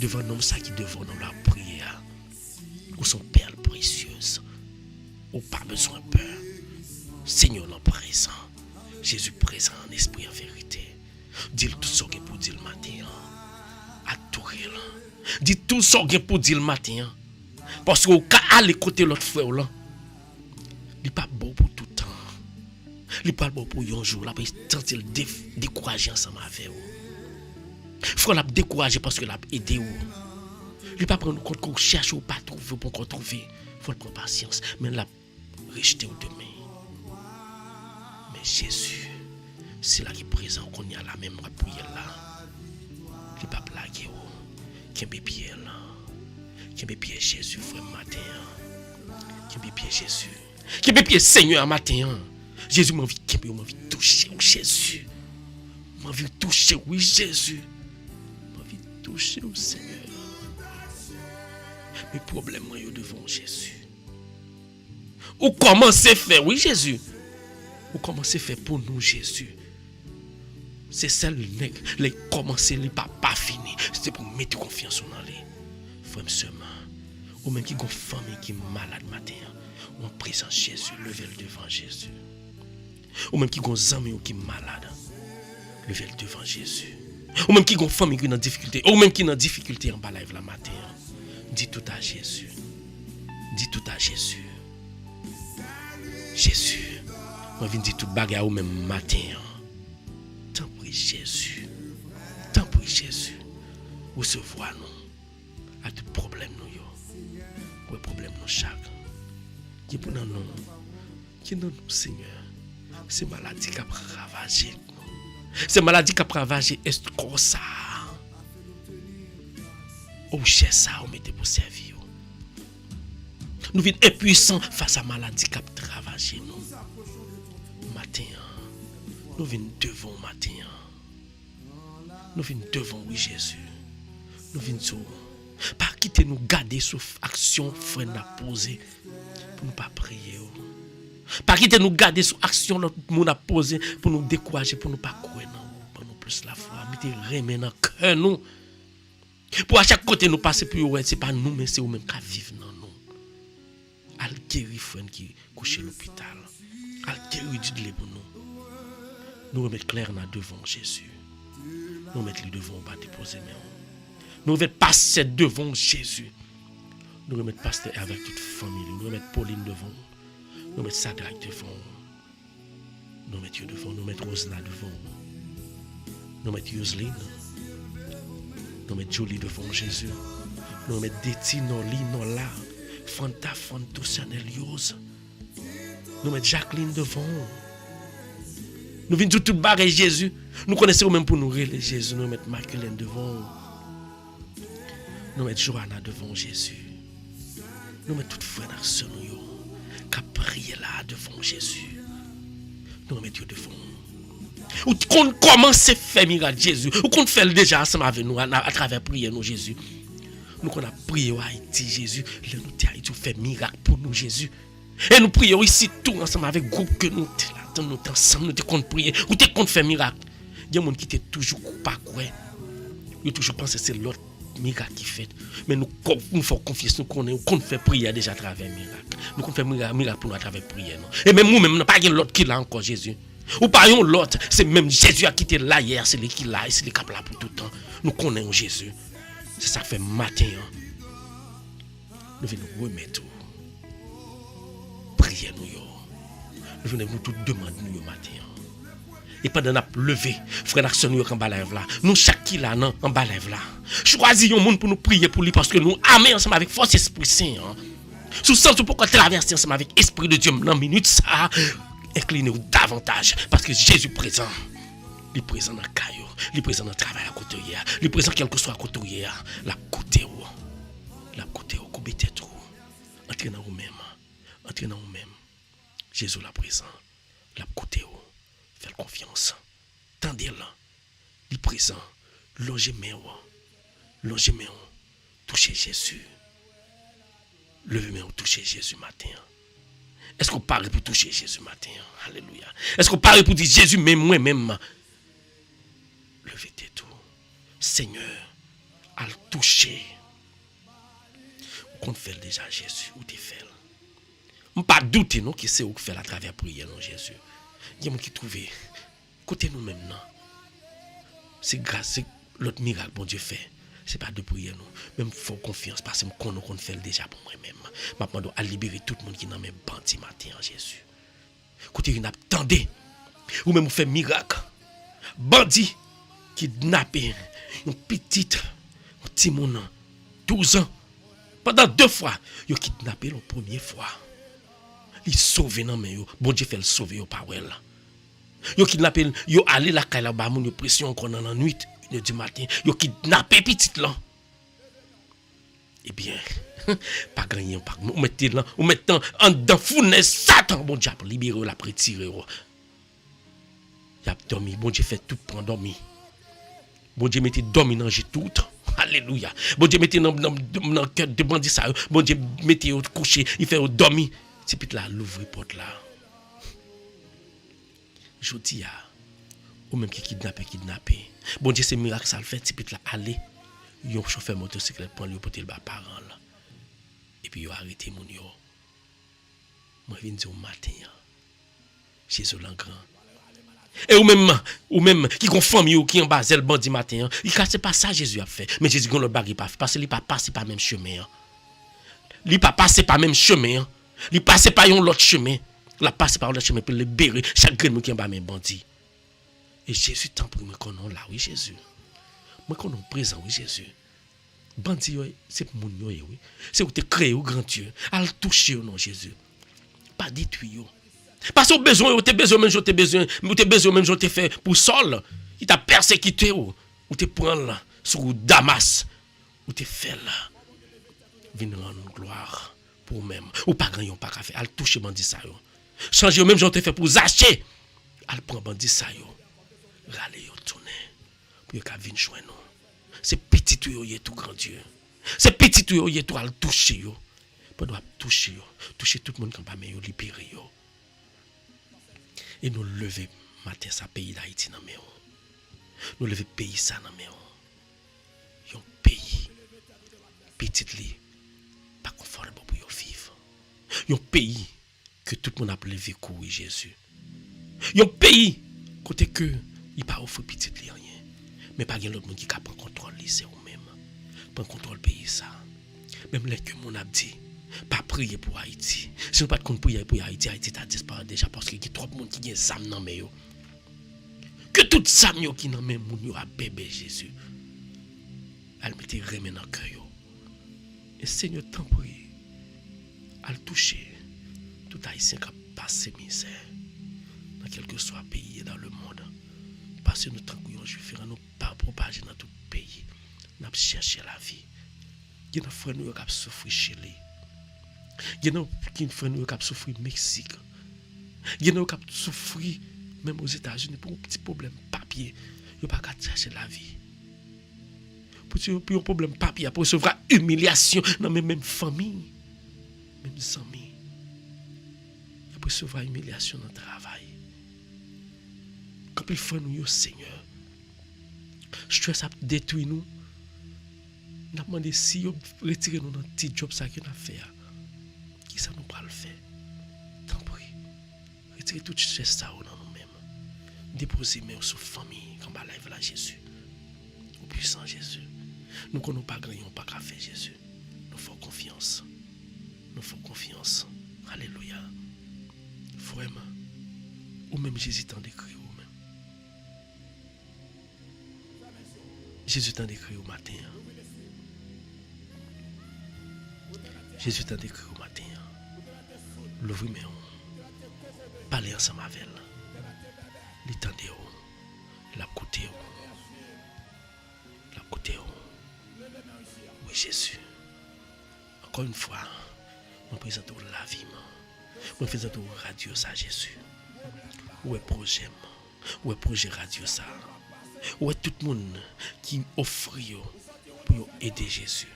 devant un homme ça qui devant nous la prière. Ou son perle précieuse. Ou pas besoin de peur. Seigneur là présent. Jésus présent en esprit en vérité. Dis tout ce qu'il pour dire le matin. Adorez là. Dis tout ce qu'il pour dire le matin. Parce que au cas aller côté l'autre frère là. Il pas bon pour tout temps. Il pas bon pour un jour là pour tenter de décourager ensemble avec vous. Frère l'a décourager parce que l'a aidé vous. Il pas prendre compte qu'on cherche ou pas trouver pour qu'on trouver. faut prendre patience, mais la rejeter au demain. Mais Jésus, c'est là qui est présent, qu'on y a la même prière là. Il ne pas blaguer, qui est pied là. Qui est pied Jésus, frère matin. Qui est pied Jésus. Qui est pied Seigneur matin. Jésus m'a envie de toucher Jésus. M'a envie de toucher, oui Jésus. M'a envie de toucher au Seigneur. Mais problème moi devant Jésus. Ou comment c'est fait, oui Jésus. Ou comment c'est fait pour nous Jésus. C'est ça le nègre, les commencer, les pas fini. C'est pour mettre confiance en lui. Frère seulement. Ou même qui ont une famille qui est malade matin. Ou en présence Jésus, levez-le devant Jésus. Ou même qui ont des amis qui sont malades. Levez-le devant Jésus. Ou même qui ont une famille qui est en difficulté. Ou même qui est en difficulté en bas live la matin. Dis tout à Jésus. Dis tout à Jésus. Jésus. Moi viens dire tout bagarre ou même matin. Tant pis Jésus. Tant pis Jésus. Recevoir nous. À tout problème nous yo. Quoi problème nous chaque. Qui pour nous. Qui nous Seigneur. C'est maladie qui a ravagé nous. C'est maladie qui a ravagé est comme ça. Oh cher ça, on mettez pour servir. Nous sommes impuissants face à la maladie qui a ravagé nous. Matin. Nous venons devant matin. Nous venons devant oui Jésus. Nous venons sur. Pas quitter nous garder sur action frère n'a posé pour nous pas prier. Pas quitter nous garder sur action notre monde a posé pour nous décourager pour nous pas croire pour nous plus la foi. Mettez remet dans cœur nous. Pour à chaque côté nous passer pour ouais, c'est pas nous mais c'est nous même qui vivre dans nous. Al guérir frère qui couché à l'hôpital. Al guérir du lait pour nous. Nous remettre clair devant Jésus. Nous mettre lui devant pas déposer mais nous remettre passer devant Jésus. Nous remettre pasteur avec toute famille. Nous remettre Pauline devant. Nous mettre Sadrach devant. Nous mettre devant. Nous mettre Rosna devant. Nous mettre Yoseline. Nous mettre Jolie devant Jésus. Nous mettre Deti, Noli, Nola, Fanta, Fanto, Chanel, Yose. Nous mettre Jacqueline devant. Nous venons tout barrer Jésus. Nous connaissons même pour nous relayer Jésus. Nous mettre Marceline devant. Nous mettre Johanna devant Jésus. Nous mettre toutes frères et sœurs qui prient là devant Jésus. Nous mettons devant. Ou qu'on commence à faire miracle Jésus. Ou qu'on fait déjà ensemble avec nous à travers prier nous Jésus. Nous qu'on a prié à Haïti Jésus. Là nous t'ai Haïti fait miracle pour nous Jésus. Et nous prions ici tout ensemble avec le groupe que nous là. Nous ensemble nous t'ai prier. Ou t'ai qu'on fait miracle. Il y a des gens qui étaient toujours pas quoi. Ils toujours pensé que c'est l'autre miracle qui fait. Mais nous faisons confiance, nous connaissons, qu'on fait prière déjà à travers miracle. Nous faisons miracle pour nous à travers prière. Et même nous, même, pas l'autre qui l'a encore Jésus. Ou pas l'autre, c'est même Jésus qui était là hier, c'est lui qui l'a, et c'est lui qui est là pour tout le temps. Nous connaissons Jésus. C'est ça que fait matin. Nous venons remettre. Prier nous. Nous venons nous tout demander nous matin. Et pendant qu'on a levé, frère d'action nous en bas là, nous chaque qui là en bas là. Choisis un monde pour nous prier pour lui parce que nous aimons ensemble avec force Esprit Saint. Sous sens pourquoi traverser ensemble avec Esprit de Dieu dans minute ça inclinez-vous davantage parce que Jésus présent. Il est présent dans le caillou, il est présent dans le travail à côté hier, il est présent quel que soit à côté hier, la côté où couper tête où entrez dans vous-même, Jésus là présent, la côté où faites confiance. Tendez-le. Il est présent. Logez-moi. Touchez Jésus. Levez-moi, touchez Jésus matin. Est-ce qu'on parle pour toucher Jésus matin? Alléluia. Est-ce qu'on parle pour dire Jésus, même moi-même? Levez tout. Seigneur, à le toucher. On fait déjà Jésus, ou t'es fait. On ne pas douter non, que c'est où fait à travers prière, non, Jésus. Il y a des gens qui trouvent, côté nous même, non. C'est grâce, c'est l'autre miracle, bon Dieu fait. Ce n'est pas de prier, nous. Même faut confiance, parce que qu'on fait déjà pour moi-même. Maintenant, à libérer tout le monde qui n'a même pas bandit matin, Jésus. Côté, il attendez, ou même vous faites miracle. Bandit, kidnappé, un petit monde, 12 ans. Pendant 2 fois, yo kidnappé la première fois. Il sauvé nan men yo. Bon Dieu fait le sauver yo pas wel. Yo kidnappé, yo allé la kay la ba moun yo pression kon nan la nuit, 1h du matin, yo kidnappé petite là. Eh bien, pas gagné pas ou mettez là, ou mettant en dedans fournaise Satan, bon Dieu libérer la retirer. Y a dormi, bon Dieu fait tout prendre dormi. Bon Dieu mettez dormi dans tout. Alléluia. Bon Dieu mettez dans cœur de bandit ça. Bon Dieu mettez au coucher, il fait au dormi. C'est puis là l'ouvrir porte là. Je dis ou même qui kidnappé. Bon Dieu c'est miracle ça le fait, c'est puis là aller. Yon chauffeur motocyclette prend lui porter le bas parent là. Et puis yo arrêté mon yo. Moi viens dire au matin. Jésus l'engrand. Et ou même qui gon famille qui en bas le bandit matin, il c'est pas ça Jésus a fait. Mais Jésus gon le bagage pas parce qu'il pas passé par même chemin. Il pas passé par même chemin. Il passe par un autre chemin. Il passe par l'autre chemin pour libérer chaque grain qui en bas même bandit. Et Jésus t'en prie, moi qu'on là, oui Jésus. Moi qu'on est présent, oui Jésus. Bandit, c'est mon oui. C'est où tu créé au grand Dieu. À le toucher au nom Jésus. Pas détruire. Parce que besoin, ou t'es besoin même, je t'ai fait pour Saul. Il t'a persécuté ou te prend là, sur Damas. Ou te fait là. Viens rendre gloire. Pour même ou pas grand pas café al toucher bandit ça yo changer même j'en te fait pour Zaché al prend bandit ça yo rale yo tourner pour ka vinn joindre nous c'est petit tout yo tout grand Dieu c'est petit tout yo tout al toucher yo pour doit toucher tout le monde quand pas mais yo libérer yo et nous lever matin ça pays d'Haïti dans mais nous lever pays ça dans mais yon pays petit li pas confortable pour yo vivre. Un pays que tout le monde a levé courir Jésus. Un pays côté que il pas offre petit li rien. Mais pas gen l'autre monde qui prend contrôle li c'est ou même. Prend contrôle pays ça. Même les que mon a dit pas prier pour Haïti. Si nous pas de prier pour Haïti, Haïti t'a disparu déjà parce qu'il y a trop de monde qui gen zam nan men yo. Que tout zam yo qui nan men moun yo a bébé Jésus. Elle mette remen dans cœur yo. Et Seigneur t'en prie. À le toucher tout haïtien qui a passé misère dans quel que soit pays et dans le monde parce que nous tant que juifs nous pas propager dans tout pays n'a chercher la vie il y a des frères nous qui souffrir chez lui il y a des frères nous qui souffrir au Mexique il y a des qui souffrir même aux États-Unis pour un petit problème papier il pas qu'à chercher la vie pour un problème papier pour recevoir humiliation dans même famille même amis, il peut recevoir humiliation dans le travail. Quand il fait nous, Seigneur, stress a détruit nous. Nous avons demandé si vous retirez nous dans le petit job ça qu'on a fait. Qui ça nous va le faire? Tant pis. Retirez tout stress ça dans nous-mêmes. Déposez nous sur la famille, comme la live là, Jésus. Au puissant Jésus. Nous ne connaissons pas grand, pas qu'à faire Jésus. Nous faisons confiance. Nous faisons confiance. Alléluia. Vraiment. Ou même Jésus t'en décrit ou même. Jésus t'en décrit au matin. Jésus t'en décrit au matin. L'ouvrir mes parler ensemble avec elle. L'étendez la côté. La côté. Oui Jésus. Encore une fois. Je présente la vie. Je présente radio ça Jésus. Où est projet? Où est projet radio ça? Où est tout le monde qui offre pour aider Jésus?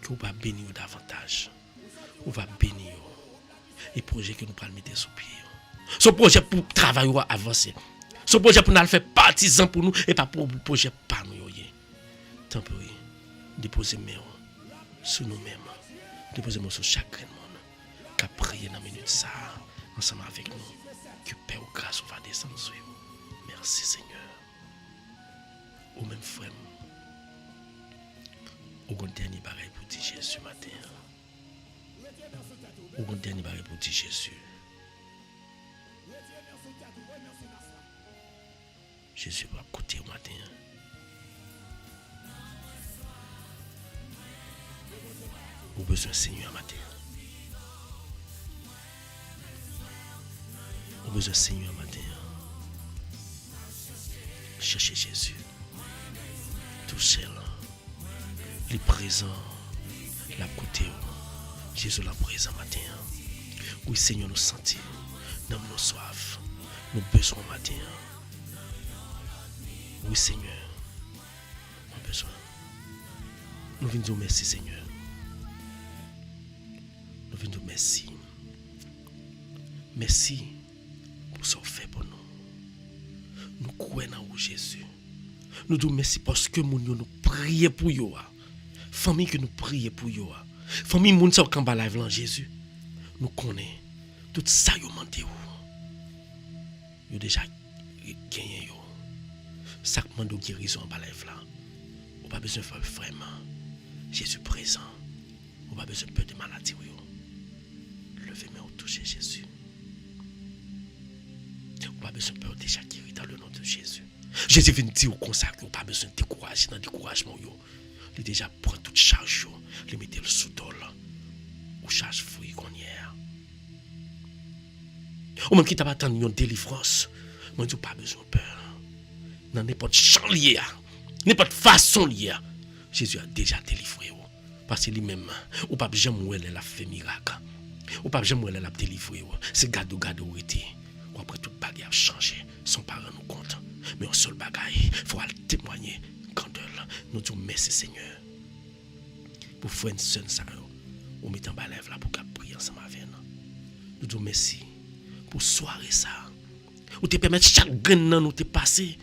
Que va bénir davantage. On va bénir. Et projet que nous allons mettre sous pied. Ce projet pour travailler ou avancer. Ce projet pour nous faire partisan pour nous et pas pour le projet par nous. Tant pis. Déposez-moi sur nous-mêmes. Déposez-moi sur chaque monde qui a prié dans la minute ça, ensemble avec nous. Que paix ou grâce va descendre sur vous. Merci Seigneur. Ou même frère, ou un dernier bagage pour dire Jésus matin. Ou un dernier bagage pour dire Jésus. Jésus va côté au matin. Au besoin, Seigneur, matin. Au besoin, Seigneur, matin. Cherchez Jésus. Touchez-le. Il est présent. La côté. Jésus est présent matin. Oui, Seigneur, nous sentir. Nous nous soif. Nous besoin matin. Oui, Seigneur. Nous besoin. Nous venons dire merci, Seigneur. Nous venons dire merci. Merci pour ce que vous faites pour nous. Nous croyons en vous, Jésus. Nous disons merci parce que nous prions pour vous. Famille que nous prions pour vous. Famille moun sa kamba live là Jésus. Nous connaissons tout ça yo mande ou. Yo déjà gagné yo. Ça demande guérison en bas live là. On pas besoin de faire vraiment. Jésus présent. On pas besoin de peur de maladie yo. Levez-moi au toucher Jésus. On pas besoin de peur déjà guéri dans le nom de Jésus. Jésus vient dire comme ça qu'on pas besoin de décourager dans découragement yo. Il déjà prend toute charge yo, il mettait le sous dol ou charge fruit qu'on y a. Ou même qui t'a pas attendu une délivrance, moi je pas besoin de peur. Dans n'importe champ lié, n'importe façon lié, Jésus a déjà délivré ou parce que lui-même ou pas jamais où elle a fait miracle. Ou pas jamais où elle a délivré ou c'est gado été. Ou après toute bagarre a changé, son parent nous compte. Mais un seul bagaille, faut aller témoigner. Nous disons merci Seigneur pour frère et sœur ça ou mettre en bas lèvre là pour qu'à prier ensemble avec nous. Nous disons merci pour soirée ça. Ou te permettre chaque grain nan nous te passer.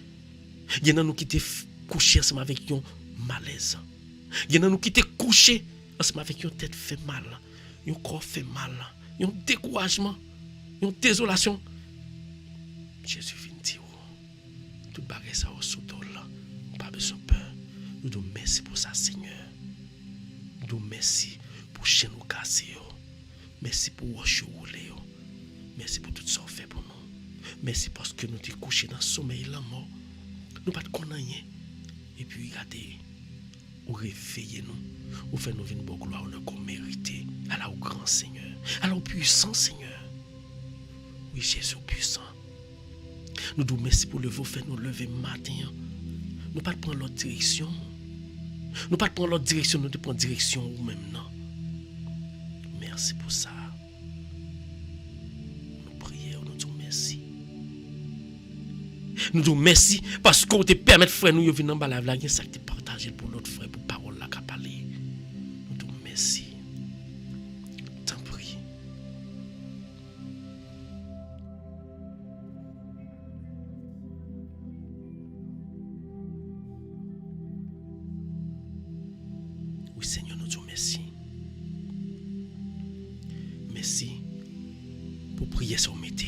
Il y en a nous qui te coucher ensemble avec un malaise. Il y en a nous qui te coucher ensemble avec une tête fait mal, un corps fait mal, un découragement, une désolation. Jésus vient dire tout bagage ça au sous là. Pas besoin de peur. Nous disons merci pour ça, Seigneur. Nous disons merci pour chez nous casser. Merci pour rocher rouler. Merci pour tout ça fait pour nous. Merci parce que nous sommes couchés dans le sommeil la mort. Nous pas de connaître. Et puis regardez, ou réveillez nous, ou fait nous venir pour gloire qu'on mérite. Alors au grand Seigneur, alors au puissant Seigneur. Oui, Jésus puissant. Nous disons merci pour le vous fait nous lever matin. Nous pas prendre l'autre direction. Nous pas prendre l'autre direction, nous prendre direction ou même non. Merci pour ça. Nous prions, nous disons merci. Nous disons merci parce qu'on te permet frère nous venir en bas la blague, ça te partager pour l'autre frère pour parole là qu'a parler. Nous disons merci. T'en prie. Oui, Seigneur, nous disons merci. Merci pour prier sur métier.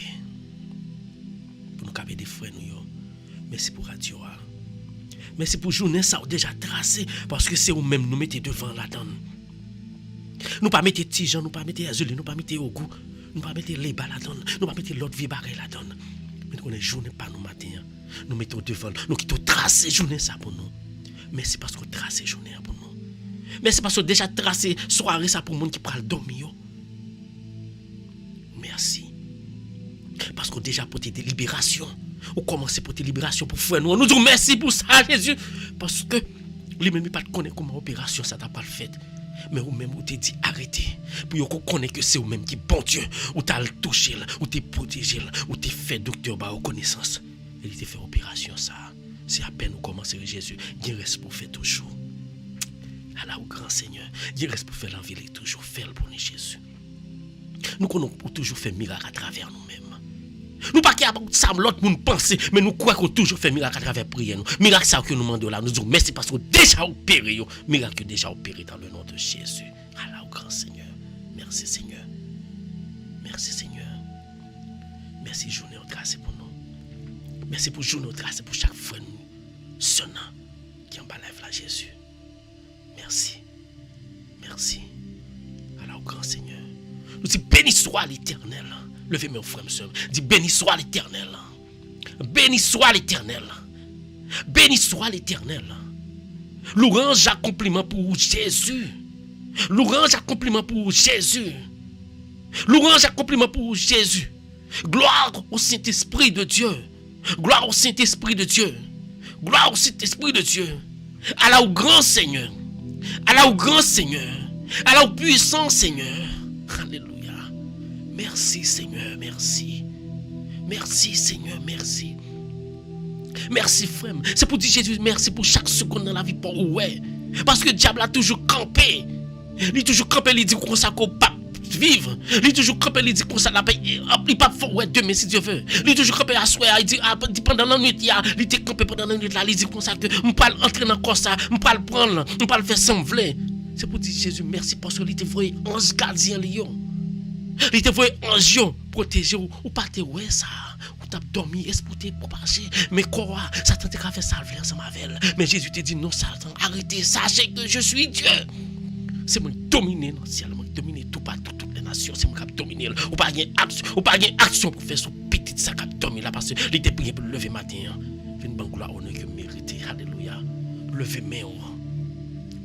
Pour nous caber des frères, nous. Merci pour radio. Merci pour journée, ça a déjà tracé. Parce que c'est vous-même nous mettez devant la donne. Nous pas mettre Tijan, nous pas mettre Azul, nous pas mettre Ogou, nous pas mettre les bas la donne, nous pas mettre l'autre vie barré la donne. Mais on est journée pas nous matin. Nous mettons devant, nous quittons tracer journée ça pour nous. Merci parce que tracé journée pour nous. Merci parce que déjà tracé soirée ça pour monde qui prend le dormir. Merci. Parce qu'on déjà porté des libérations. On commence à porter libération pour frère nous. Nous disons merci pour ça, Jésus. Parce que lui-même pas connaît comment opération ça t'a pas fait. Mais ou même ou te dit arrêtez. Pour qu'on connaît que c'est ou même qui bon Dieu. Ou t'as le touché, ou t'es protégé, ou t'es fait docteur par reconnaissance. Il t'a fait opération ça. C'est à peine nous commencer Jésus. Il reste pour faire toujours. Alors au grand Seigneur, il reste pour faire l'envie toujours faire pour nous Jésus. Nous connaissons pour toujours faire miracle à travers nous-mêmes. Nous pas qu'il ça l'autre monde penser, mais nous croyons qu'on toujours fait miracle à travers prière nous. Miracle ça que nous demandons là, nous disons merci parce que déjà opéré, miracle déjà opéré dans le nom de Jésus. Allah au grand Seigneur. Merci Seigneur. Merci Seigneur. Merci journée au tracé pour nous. Merci pour journée au tracé pour chaque frère nous. Sonnant qui en bas là Jésus. Merci. Merci. Allah au grand Seigneur. Nous disons béni soit l'Éternel. Levez mes frères et sœurs. Dis béni soit l'Éternel. Béni soit l'Éternel. Béni soit l'Éternel. Louange, accompliment pour Jésus. Louange accompliment pour Jésus. Louange accompliment pour Jésus. Gloire au Saint-Esprit de Dieu. Gloire au Saint-Esprit de Dieu. Gloire au Saint-Esprit de Dieu. Allah au grand Seigneur. Allah au grand Seigneur. Allah au puissant Seigneur. Alléluia. Merci Seigneur, merci. Merci Seigneur, merci. Merci frère. C'est pour dire Jésus merci pour chaque seconde dans la vie pour ouais. Parce que le diable a toujours campé. Il a toujours campé, il dit qu'on ça qu'on pas vivre. Il a toujours campé, il dit qu'on ça la paix. Il pas fort ouais demain si Dieu veut. Il a toujours campé à soir, il dit pendant la nuit il était campé pendant la nuit là, il dit comme ça que on pas entrer dans corps ça, on pas le prendre, on pas le faire sembler. C'est pour dire Jésus merci parce que il te voyait ange gardien lion. Il te voyait ange protéger ou pas te ouais ça. Ou t'as dormi, esprit pour marcher. Mais quoi, Satan t'a fait ça ensemble avec elle. Mais Jésus te dit non Satan, arrêtez, sachez que je suis Dieu. C'est moi dominer dans le ciel, moi dominer tout partout toutes les nations, c'est moi qui dominer. Ou pas gain action pour faire son petit ça qui dominer là parce que il était prié pour lever matin. Une bonne gloire honneur que mérité. Alléluia. Levez main.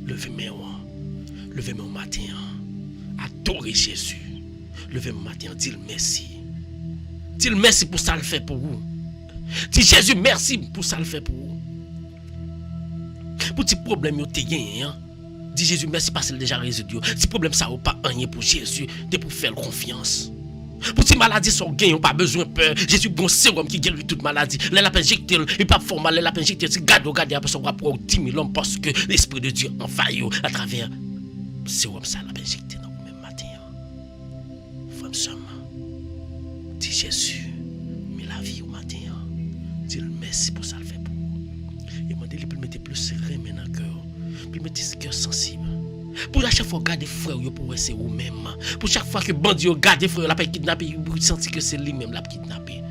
Levez main. Levez main matin. Adorez Jésus. Levez main matin, dis-le merci. Dis-le merci pour ça le fait pour vous. Dis Jésus merci pour ça le fait pour vous. Pour petit problème yo te gagné hein. Dis Jésus merci parce qu'il déjà résolu. Si problème ça ou pas rien pour Jésus, de pour faire confiance. Pour si maladie sont gagnent, pas besoin de peur. Jésus bon sérum qui guérit toute maladie. Là la injecté, il pas fort mal, là injecté, si garde après son rapport 10 000 hommes parce que l'esprit de Dieu en faille à travers sérum ça la injecté dans le même matin. Frère somme. Dis Jésus, mais la vie au matin. Dis merci pour ça le fait pour vous. Et moi il peut mettre plus serein dans le cœur. Puis mettre ce cœur sensible. Pour chaque fois garder frère pour c'est vous même. Pour chaque fois que bandit garder frère la pas kidnapper, vous sentez que c'est lui même la kidnapper.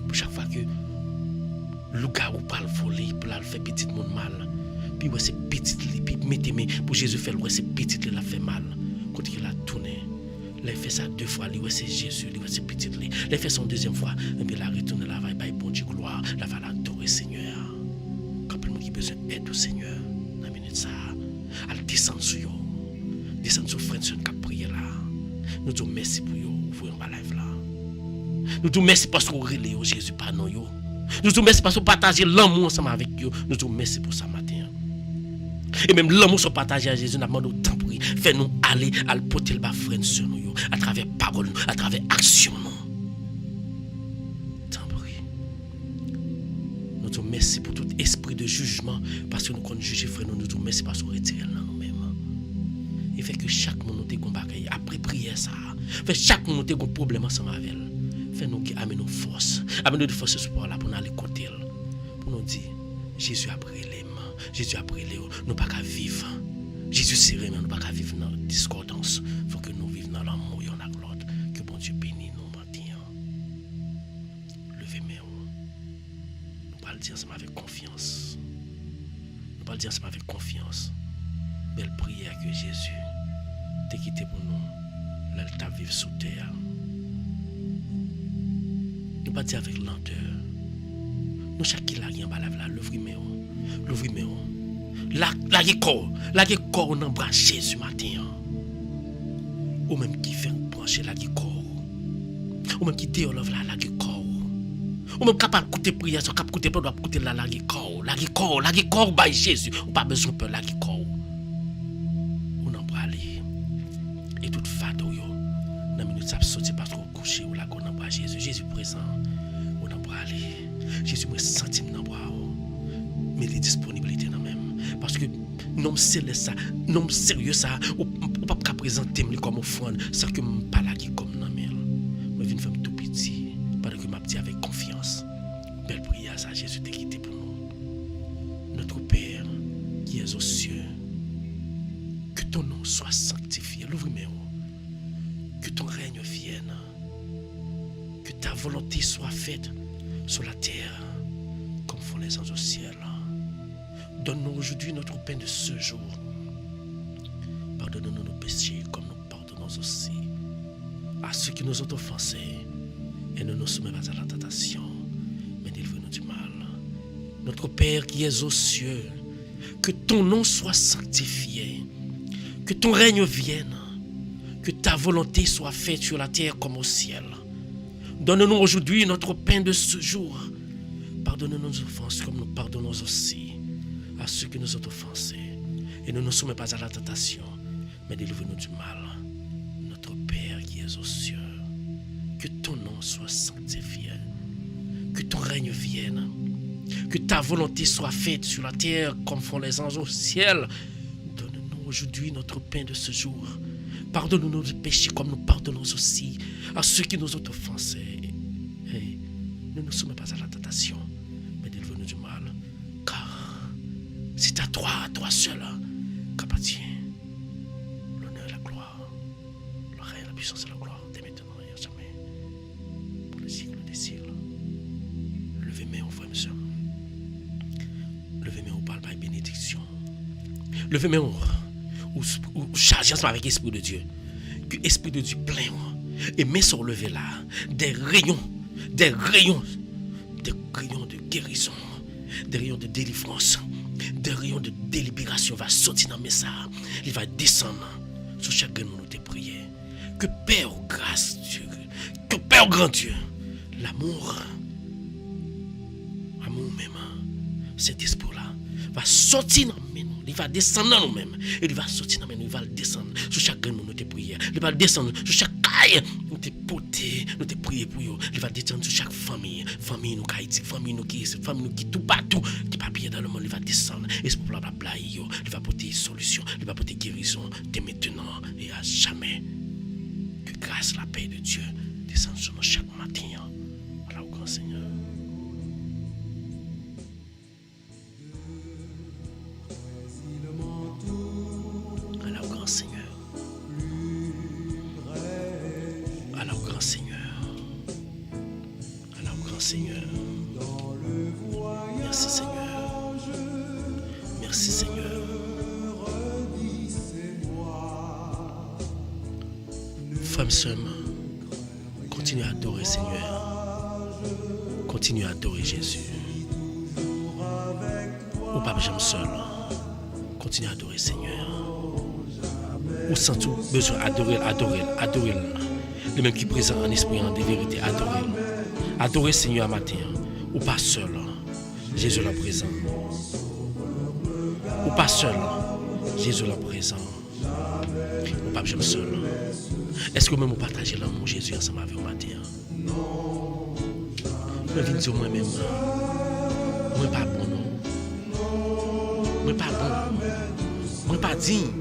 Pour chaque fois que le gars ou parle voler pour la faire petit monde mal. Puis ouais c'est petit puis mettez pour Jésus faire ouais c'est petit la fait mal. Quand il a tourné, il fait ça 2 fois, lui ouais c'est Jésus, lui ouais c'est petit lui. Il fait son 2e fois et puis il a retourné la va bon Dieu gloire, la va l'adorer Seigneur. Besoin d'aide au Seigneur dans la minute ça à descendre sur vous descendre sur frère qui a prié là nous disons merci pour vous ouvrir ma live là nous disons merci parce que vous relèvez Jésus par nous nous disons merci parce que vous partagez l'amour ensemble avec vous nous disons merci pour ça matin et même l'amour sont partagé à Jésus nous demandons autant pour faire nous aller à le porter le bas frère sur nous à travers parole à travers action nous merci pour tout esprit de jugement parce que nous connaissons juger frère nous disons merci parce que nous retirons nous-mêmes et fait que chaque monde nous combat après prière ça fait chaque monde nous problème ensemble avec elle fait nous qui amène nos forces amène nos forces espoir là pour nous aller côté pour nous dire Jésus a brûlé Jésus a brûlé nous pas qu'à vivre Jésus c'est vrai nous pas qu'à vivre dans discordance faut que nous vivions dans l'amour y'en a l'autre que bon Dieu bénisse nous matin levez main nous dire ça avec confiance. Nous pas dire ça avec confiance. Belle prière que Jésus t'a quitté pour nous. Là, t'a vivre sous terre. Nous pas dire avec lenteur. Nous chaque qui l'a rien bas là, l'ouvrir la corps on embrasse Jésus matin. Ou même qui fait brancher la corps. Ou même qui déolove la corps. Ou même capable d'écouter prière, capable d'écouter pas doit écouter la corps by Jésus. Ou pas besoin de la corps. On en parle. Et toute fado yo, dans minute ça sorti parce qu'on couché ou la qu'on en parle Jésus. Jésus présent. On en parle. Jésus me senti dans bois. Mais les disponibilités dans même parce que non sérieux ça, non sérieux ça, ou pas présenter comme offrande sans que me pas la comme dans même. Moi viens faire tout petit. Parce que m'a dit avec confiance. Belle prière ça Jésus t'a quitté pour nous. Notre Père qui es aux cieux, que ton nom soit sanctifié. L'ouvre-moi. Que ton règne vienne. Que ta volonté soit faite sur la terre comme font les anges au ciel. Donne-nous aujourd'hui notre pain de ce jour. Pardonne-nous nos péchés comme nous pardonnons aussi à ceux qui nous ont offensés. Et ne nous soumets pas à la tentation, mais délivre-nous du mal. Notre Père qui es aux cieux, Que ton nom soit sanctifié. Que ton règne vienne. Que ta volonté soit faite sur la terre comme au ciel. Donne-nous aujourd'hui notre pain de ce jour. Pardonne-nous nos offenses comme nous pardonnons aussi à ceux qui nous ont offensés. Et ne nous soumets pas à la tentation, mais délivre-nous du mal. Notre Père qui es aux cieux, que ton nom soit sanctifié. Que ton règne vienne. Que ta volonté soit faite sur la terre comme font les anges au ciel. Donne-nous aujourd'hui notre pain de ce jour. Pardonne-nous nos péchés comme nous pardonnons aussi à ceux qui nous ont offensés. Et ne nous soumets pas à la tentation, mais délivre-nous du mal. Car c'est à toi seul, qu'appartient l'honneur et la gloire, le règne, la puissance et la gloire, dès maintenant et à jamais, pour les siècles des siècles. Levez main aux frères et sœurs. Levez main au parle par bénédiction. Levez main au chargez ensemble avec l'Esprit de Dieu. Que l'Esprit de Dieu plein. Et mets sur lever là des rayons de guérison, des rayons de délivrance, des rayons de délibération va sortir dans mes ça. Il va descendre sur chacun de nous te prier. Que Père grâce Dieu, que Père grand Dieu, l'amour même, cet esprit-là va sortir dans nous. Il va descendre dans nous-mêmes. Et il va sortir dans nous. Il va descendre sur chacun de nous te prier. Il va descendre sur chaque caille. Nous te porter, nous te prier pour eux. Il va descendre sur chaque famille. Famille nous Haïti, famille nous qui tout partout. Qui papier dans le monde. Il va descendre. Et c'est pour blabla. Il va porter solution. Il va porter guérison dès maintenant et à jamais. Que grâce, la paix de Dieu descende sur nous chaque matin. Alors, grand Seigneur. Seigneur. Merci Seigneur. Merci Seigneur. Femme sœur, continue à adorer Seigneur. Continue à adorer Jésus. Ou pas jamais seul. Continue à adorer Seigneur. Ou sans tout besoin adorer. Le même qui est présent en esprit en des vérités, adorer. Adorez Seigneur matin, ou pas seul, Jésus est présent. Ou pas seul, Jésus est présent. Ou pas jamais seul. Est-ce que même vous partagez l'amour Jésus ensemble avec vous matin? Je viens dire moi-même, moi pas bon non. Moi pas bon. Moi pas digne.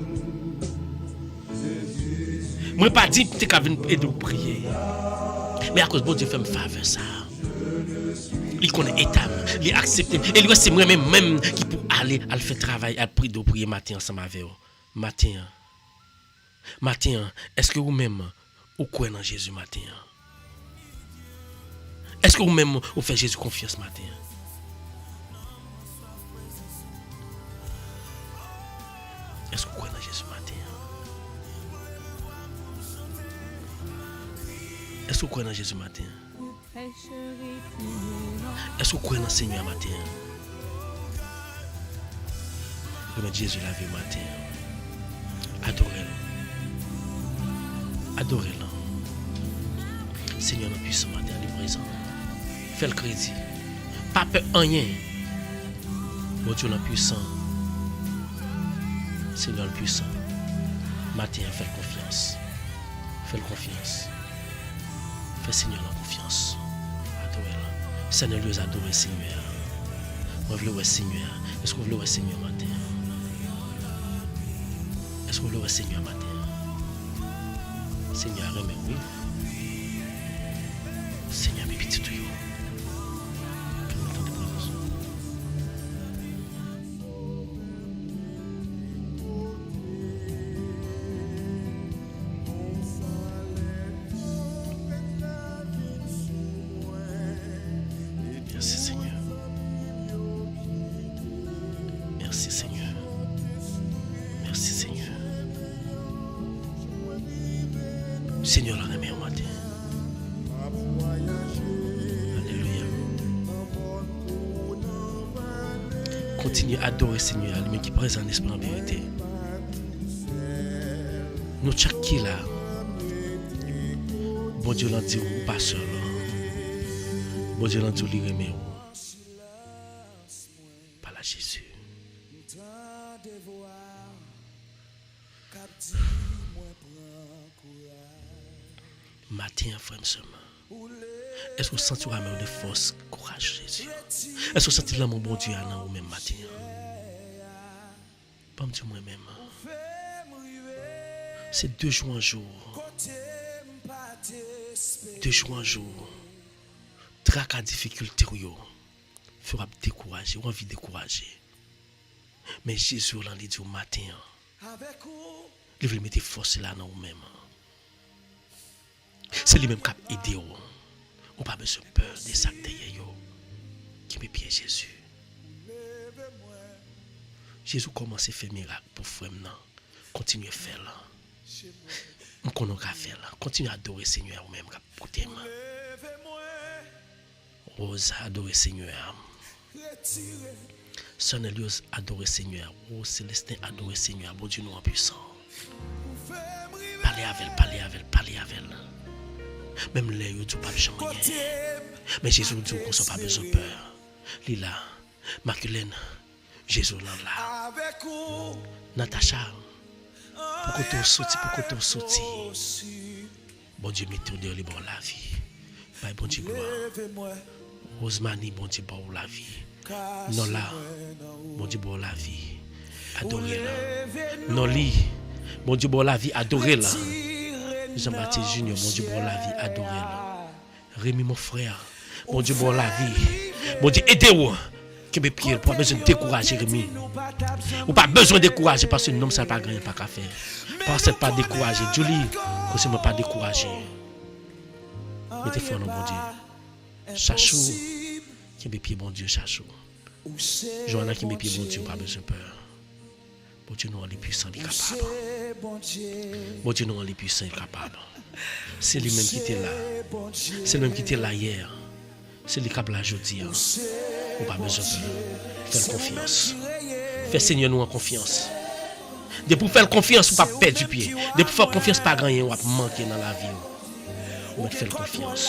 Moi pas digne pour te venir aider vous prier. Mais à cause de bon Dieu fait me faveur ça. Il connaît l'état, il accepte. Et lui c'est moi-même qui pour aller à faire travail, à prier matin ensemble avec vous. Matin, est-ce que vous-même vous croyez dans Jésus matin? Est-ce que vous-même vous faites Jésus confiance matin? Est-ce que vous croyez dans Jésus matin? Est-ce que vous croyez dans Jésus matin? Est-ce que vous croyez dans le Seigneur matin? Remettez Jésus la vie matin. Adorez-le. Seigneur, le puissant matin, il est présent. Fais le crédit. Pas peur rien. Mon Dieu, le puissant. Seigneur, le puissant. Matin, fais confiance. Fais confiance. Fais Seigneur la confiance. Adorez-le. Seigneur, nous adorons Seigneur. On veut le Seigneur. Est-ce qu'on veut le Seigneur matin? Est-ce qu'on veut le Seigneur matin? Seigneur, remet oui. Seigneur, mes petits tuyaux. Que nous t'en dépendons. Merci Seigneur. Merci Seigneur. Merci Seigneur. Seigneur, la remet au matin. Alléluia. Continue à adorer Seigneur, lui-même qui est présent en esprit en vérité. Nous chaque qui là. Bon Dieu l'a dit ou pas seul. Bon Dieu l'a dit ou lui remet ou. Par la Jésus. Matin, frère, est-ce que vous sentez vraiment de force, courage, Jésus? Est-ce que vous sentez l'amour, bon Dieu, à vous même matin? Pas me dire moi-même. C'est 2 jours en jour. 2 jours en jour. Traque à difficulté, fera décourager, ou envie de décourager. Mais Jésus l'a dit au matin. Il veut mettre force là dans vous-même. C'est lui-même qui a aidé. On n'a pas besoin de peur des sacs derrière qui me pied Jésus. Jésus commence à faire miracle pour frère. Continue à faire là. On connaît qu'à faire là. Continue à adorer Seigneur ou même côté moi. Rose adorer Seigneur. Sonelius adorer Seigneur. Rose Célestin adorer Seigneur. Bon Dieu nous en puissant. Parlez avec elle. Même les yeux, tu pas besoin de rien. Mais Jésus nous dit qu'on n'a pas besoin de peur. Lila, Marculène, Jésus là. Natacha, pourquoi tu sorti? Bon Dieu, mettez de libre la vie. Bye, bon Dieu, gloire. Rosemary, bon Dieu, bon la vie. Nola, bon Dieu, bon la vie. Adorez-la. Noli, bon Dieu, bon la vie. Adorez-la. Jean-Baptiste Junior, mon Dieu, bon la vie, adorez-le. Rémi, mon frère, mon Dieu, bon la vie. Mon Dieu, aidez-vous. Qui me prie, pas besoin de décourager, Rémi. Ou pas besoin de décourager parce que l'homme, ça n'a pas gagné, pas qu'à faire. Parce que pas décourager. Julie, que c'est pas décourager. Mettez fort, mon Dieu. Chachou, qui me prie, mon Dieu, Chachou. Joanna, qui me prie, mon Dieu, pas besoin de peur. Bon Dieu, nous, on est puissants, il est capable. Bon Dieu, nous, on est puissants, il est capable. C'est lui-même qui était là. C'est lui-même qui était là hier. C'est lui qui est là aujourd'hui. On n'a pas besoin de faire confiance. Fais Seigneur nous en confiance. De pour faire confiance, on ne pas perdre du pied. De pour faire confiance, pas gagner, on va manquer dans la vie. On va faire confiance.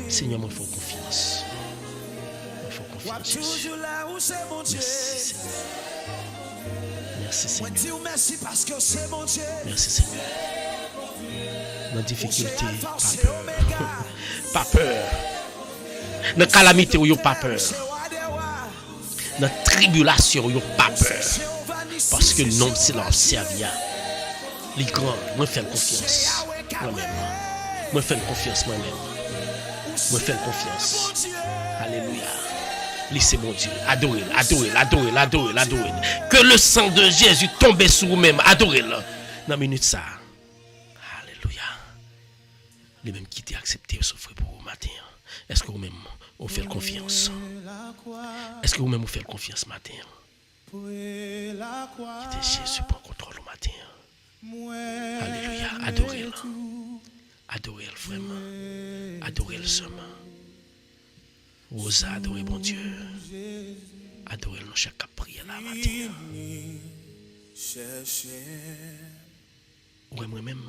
Seigneur, il faut confiance. Il faut confiance, Jésus. Merci, Seigneur. Merci Seigneur. Merci Seigneur. Dans la difficulté, pas peur. Dans la calamité, pas peur. Dans la tribulation, pas peur. Parce que non, c'est leur servir. Les grands, moi fais confiance. Moi-même. Moi fais confiance moi-même. Moi fais confiance. Alléluia. Laissez mon Dieu, adorez-le. Que le sang de Jésus tombe sur vous-même, adorez-le. Dans la minute ça. Alléluia. Les mêmes qui t'ont accepté souffrir pour vous matin. Est-ce que vous-même vous faites confiance? Est-ce que vous-même vous faites confiance matin? Quittez Jésus pour contrôle au matin. Alléluia. Adorez-le. Adorez-le vraiment. Adorez-le seulement. Vous adorez bon Dieu. Adorez le chaque prière la matin. Oui, moi-même.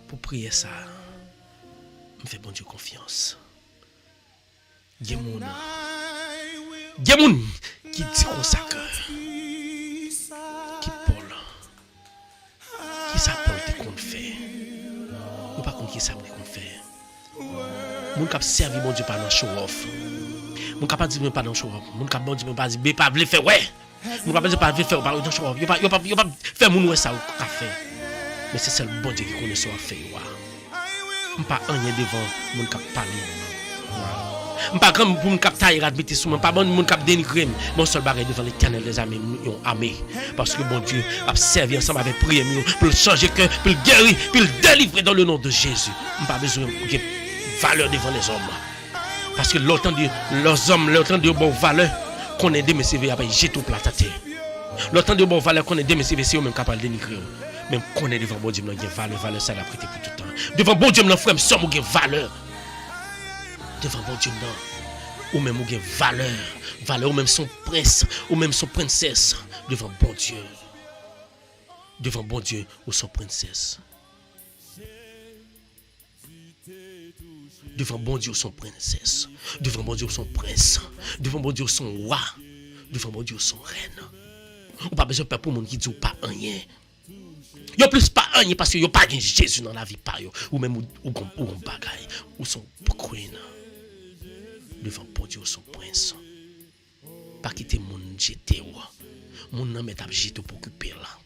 Pour prier ça, me fait bon Dieu confiance. Il y a des gens qui dit consacrent. Qui Paul. Qui ça Paul te compte faire. Ou pas contre qui ça compte faire. Moun kap servi bon Dieu pas dans show off. Moun kap pas dire pas dans show off. Moun kap bon Dieu pas dire pas vle faire ouais. Moun kap pas vle faire pas dans show off. Yo pas faire moun ouais ça ou ka faire. Mais c'est seul bon Dieu qui connaît ça faire wa. On pas rien devant moun kap parler. On pas comme pour moun kap tailler admettre sous moi pas bon moun kap dénigrer. Mon seul bagage devant l'Éternel les amis yon amé parce que bon Dieu a servi ensemble avec prière pour le changer cœur, pour le guérir, pour le délivrer dans le nom de Jésus. On pas besoin valeur devant les hommes. Parce que l'autant de leurs hommes, l'autant de bonne valeur qu'on est des messieurs après j'ai tout plat à terre. L'autant de bonne valeur qu'on est des messieurs c'est même capable de dénigrer. Même qu'on est devant bon Dieu, il y a valeur ça l'a prêté pour tout le temps. Devant bon Dieu, frère, sommes une valeur. Devant bon Dieu, ou même ou gen valeur, ou même son prince, ou même son princesse devant bon Dieu. Devant bon Dieu ou son princesse. Devant bon Dieu ou son princesse. Devant bon Dieu ou son prince. Devant bon Dieu ou son roi. Devant mon Dieu, son reine. Ou pas besoin de peur pour monde qui dit ou pas rien. Yo plus pas rien parce que yo pas gen Jésus dans la vie pas yo. Ou même ou bagay. Ou son queen. Devant bon Dieu, son prince. Pas quitter mon jeté ou. Mon nan met ap jeté pour occuper là.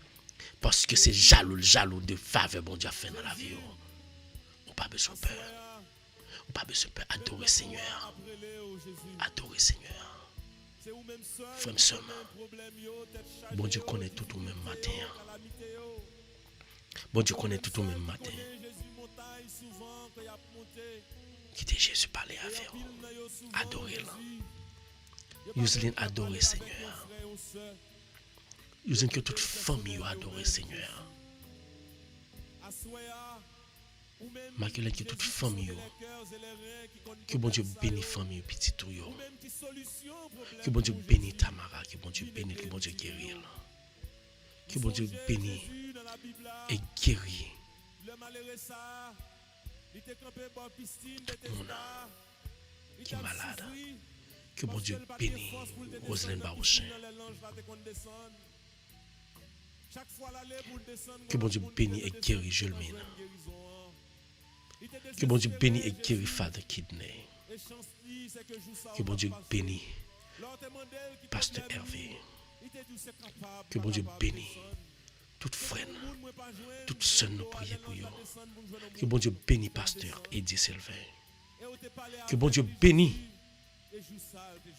Parce que c'est jaloux de faveur bon Dieu a fait dans la vie. Ou pas besoin de peur. Ou pas besoin de peur. Adorer Seigneur. Adorer Seigneur. Frère, sœur, bon Dieu connaît tout au même matin. Bon Dieu connaît tout au même matin. Quittez Jésus parler avec vous. Adorez-le. Yuslin adorer Seigneur. Yuslin que toute famille adore Seigneur. Malgré que toute famille, que bon Dieu bénisse famille petit tout yo. Que bon Dieu bénisse Tamara, que bon Dieu bénisse, que bon Dieu guérit. Que bon Dieu bénisse et guérit tout le monde qui est malade. Que bon Dieu bénisse Roselyne Barouchin. Que bon Dieu bénisse et guérit Julmine. Que bon Dieu bénisse et guérit Father Kidney. Que bon Dieu bénisse Pasteur Hervé. Que bon Dieu bénisse toute frère, toute sœur nous prions pour eux. Que bon Dieu bénisse Pasteur Eddie Sylvain. Que bon Dieu bénisse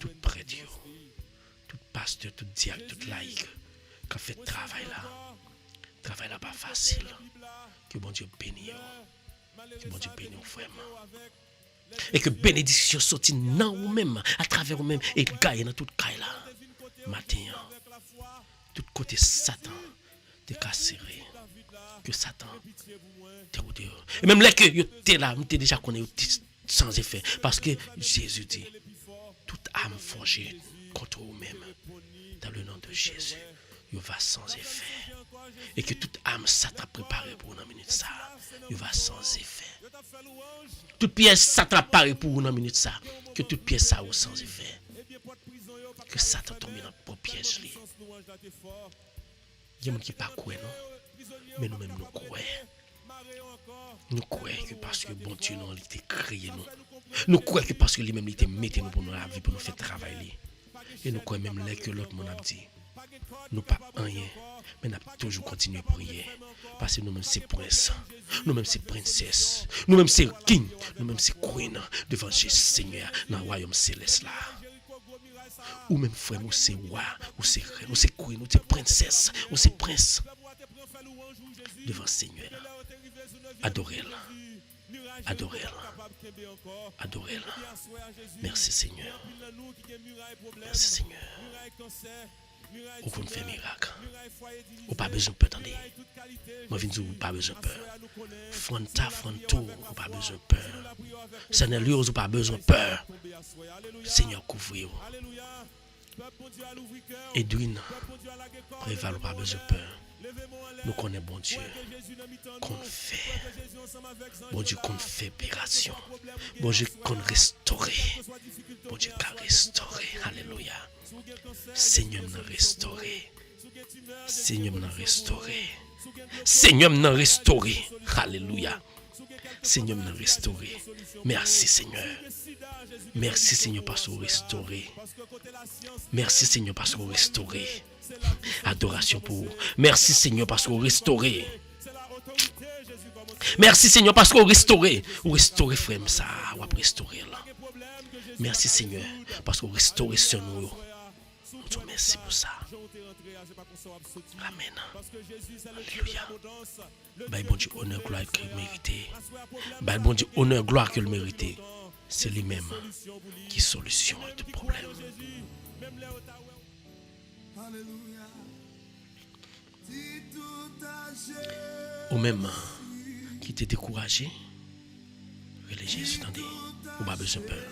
tout prêtre, tout pasteur, tout diacre, tout laïc qui fait travail là. Travail là pas facile. Que bon Dieu bénisse. Que bon Dieu bénisse vraiment. Et que bénédiction sorti dans vous-même, à travers vous-même, et gagne dans toute caille là. Matin, tout côté Satan, t'es cassé. Que Satan, t'es au dehors. Et même là que t'es là, t'es déjà connu sans effet. Parce que Jésus dit, toute âme forgée contre vous-même, dans le nom de Jésus, il va sans effet. Et que toute âme Satan préparée pour une minute ça, il va sans effet. Toute pièce Satan préparée pour une minute ça, que toute pièce ça sans effet. Que Satan tombe dans le piège. Il y a des gens qui ne pas croient, non? Mais nous-mêmes nous croyons. Nous croyons que parce que bon Dieu nous a été créé nous. Nous croyons que parce que lui-même il était mis nous pour nous la vie, pour nous faire travailler. Et nous croyons même là que l'autre monde a dit. Nous pas rien, mais nous avons toujours continué à prier. Parce que nous-mêmes c'est prince, nous-mêmes c'est princesse, nous-mêmes c'est king, nous-mêmes c'est queen devant Jésus Seigneur dans le royaume céleste là. Ou même frère, ou c'est roi, ou c'est reine, ou c'est queen, ou c'est princesse, ou c'est prince devant Seigneur. Adorez-le. Adorez-le. Adorez-le. Merci Seigneur. Merci Seigneur. Ou qu'on fait miracle. Ou pas besoin de peur, attendez. Moi, je dis, ou pas besoin de peur. Fronto, ou pas besoin de peur. Seigneur, ou pas besoin de peur. Seigneur, couvrez-vous. Edwin, préval, ou pas besoin de peur. Nous connaissons bon Dieu. Qu'on fait. Bon Dieu, qu'on fait opération. Bon Dieu, qu'on restaure. Bon Dieu, qu'on restaure. Alléluia. Seigneur m'a restauré. Seigneur m'a restauré. Seigneur m'a restauré. Alléluia. Seigneur m'a restauré. Merci Seigneur. Merci Seigneur parce que vous restaurez. Merci Seigneur parce que vous restaurez. Adoration pour vous. Merci Seigneur parce que vous restaurez. Merci Seigneur parce que vous restaurez. Vous restaurez frère ça. Vous restaurez là. Merci Seigneur parce que vous restaurez sur nous. Merci pour ça. Amen. Alléluia. Bah, bon Dieu, honneur, gloire qu'il mérite. Bah, bon Dieu, honneur, gloire qu'il mérite. C'est lui-même qui solutionne tout problème. Ou même qui t'est découragé, relais Jésus, attendez, ou pas besoin de peur.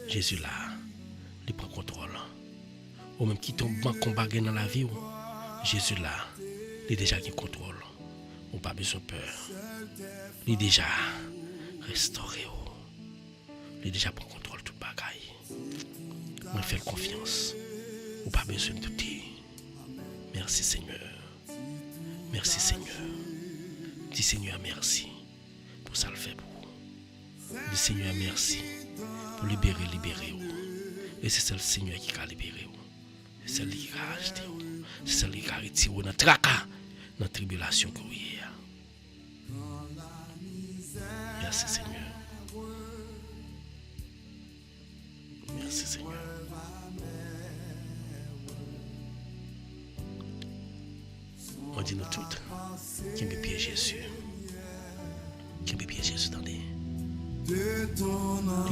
Jésus là, il prend contrôle. Ou même qui tombe en combat dans la vie, Jésus là, il est déjà qui contrôle. On pas besoin de peur. Il est déjà restauré. Il est déjà prend contrôle de toute bagaille. On fait confiance. On pas besoin de douter. Merci Seigneur. Merci Seigneur. Dis Seigneur merci pour ça le fait pour vous. Dis Seigneur merci pour libérer. Et c'est le Seigneur qui a libéré. C'est celui qui a acheté. C'est celui qui a retiré dans le tracas, dans la tribulation que vous avez. Merci Seigneur. Merci Seigneur. On dit nous toutes qui me pied Jésus. Qui me pied Jésus dans les. Il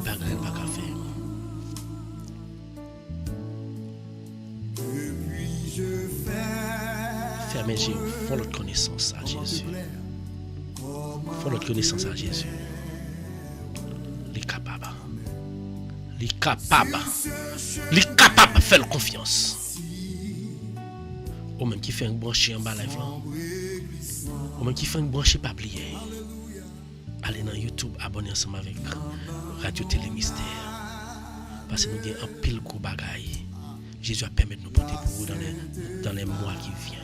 pas grand pas qu'à faire. Fermez les yeux, font notre connaissance à Jésus. Font notre connaissance à Jésus. Il est capable. Il est capable. Il est capable de faire confiance. Ou même qui fait un branché en bas live là. Ou même qui fait un branché pas oublier. Allez dans YouTube, abonnez ensemble avec Radio Télé Mystère. Parce que nous avons un pile gros bagaille. Jésus a permis de nous porter pour vous dans les mois qui viennent.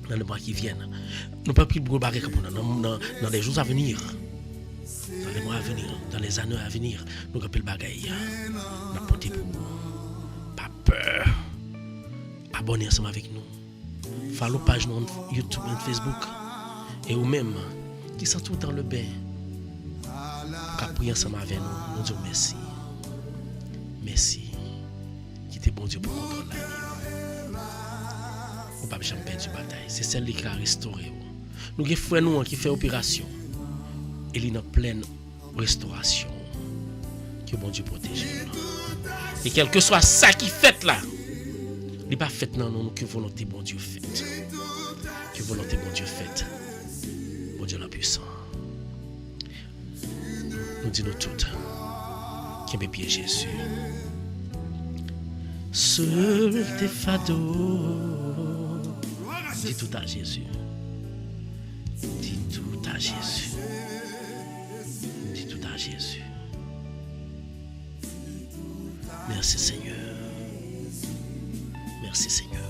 Dans les mois qui viennent. Nous ne pouvons plus gros bagaille dans les jours à venir. Dans les mois à venir, dans les années à venir, nous avons pile bagaille. Nous avons porté pour vous. Pas peur. Abonnez ensemble avec nous. Follow page sur YouTube et Facebook. Et ou même, qui sont tout dans le bain. Pour prier ensemble avec nous. Nous disons merci. Merci. Qui bon Dieu pour contrôler la vie. On ne peut pas jamais perdre une bataille. C'est celle qui a restauré. Nous avons frère nous qui fait opération. Et il est en pleine restauration. Que bon Dieu protège. Et quel que soit ça qui fait là, il n'est pas fait non, non, que volonté bon Dieu fait. Que volonté bon Dieu fait. Bon Dieu l'impuissant. Nous disons toutes. Qui est bien Jésus. Seul tes fardeaux. Dis tout à Jésus. Dis tout à Jésus. Dis tout à Jésus. Merci Seigneur. Merci Seigneur.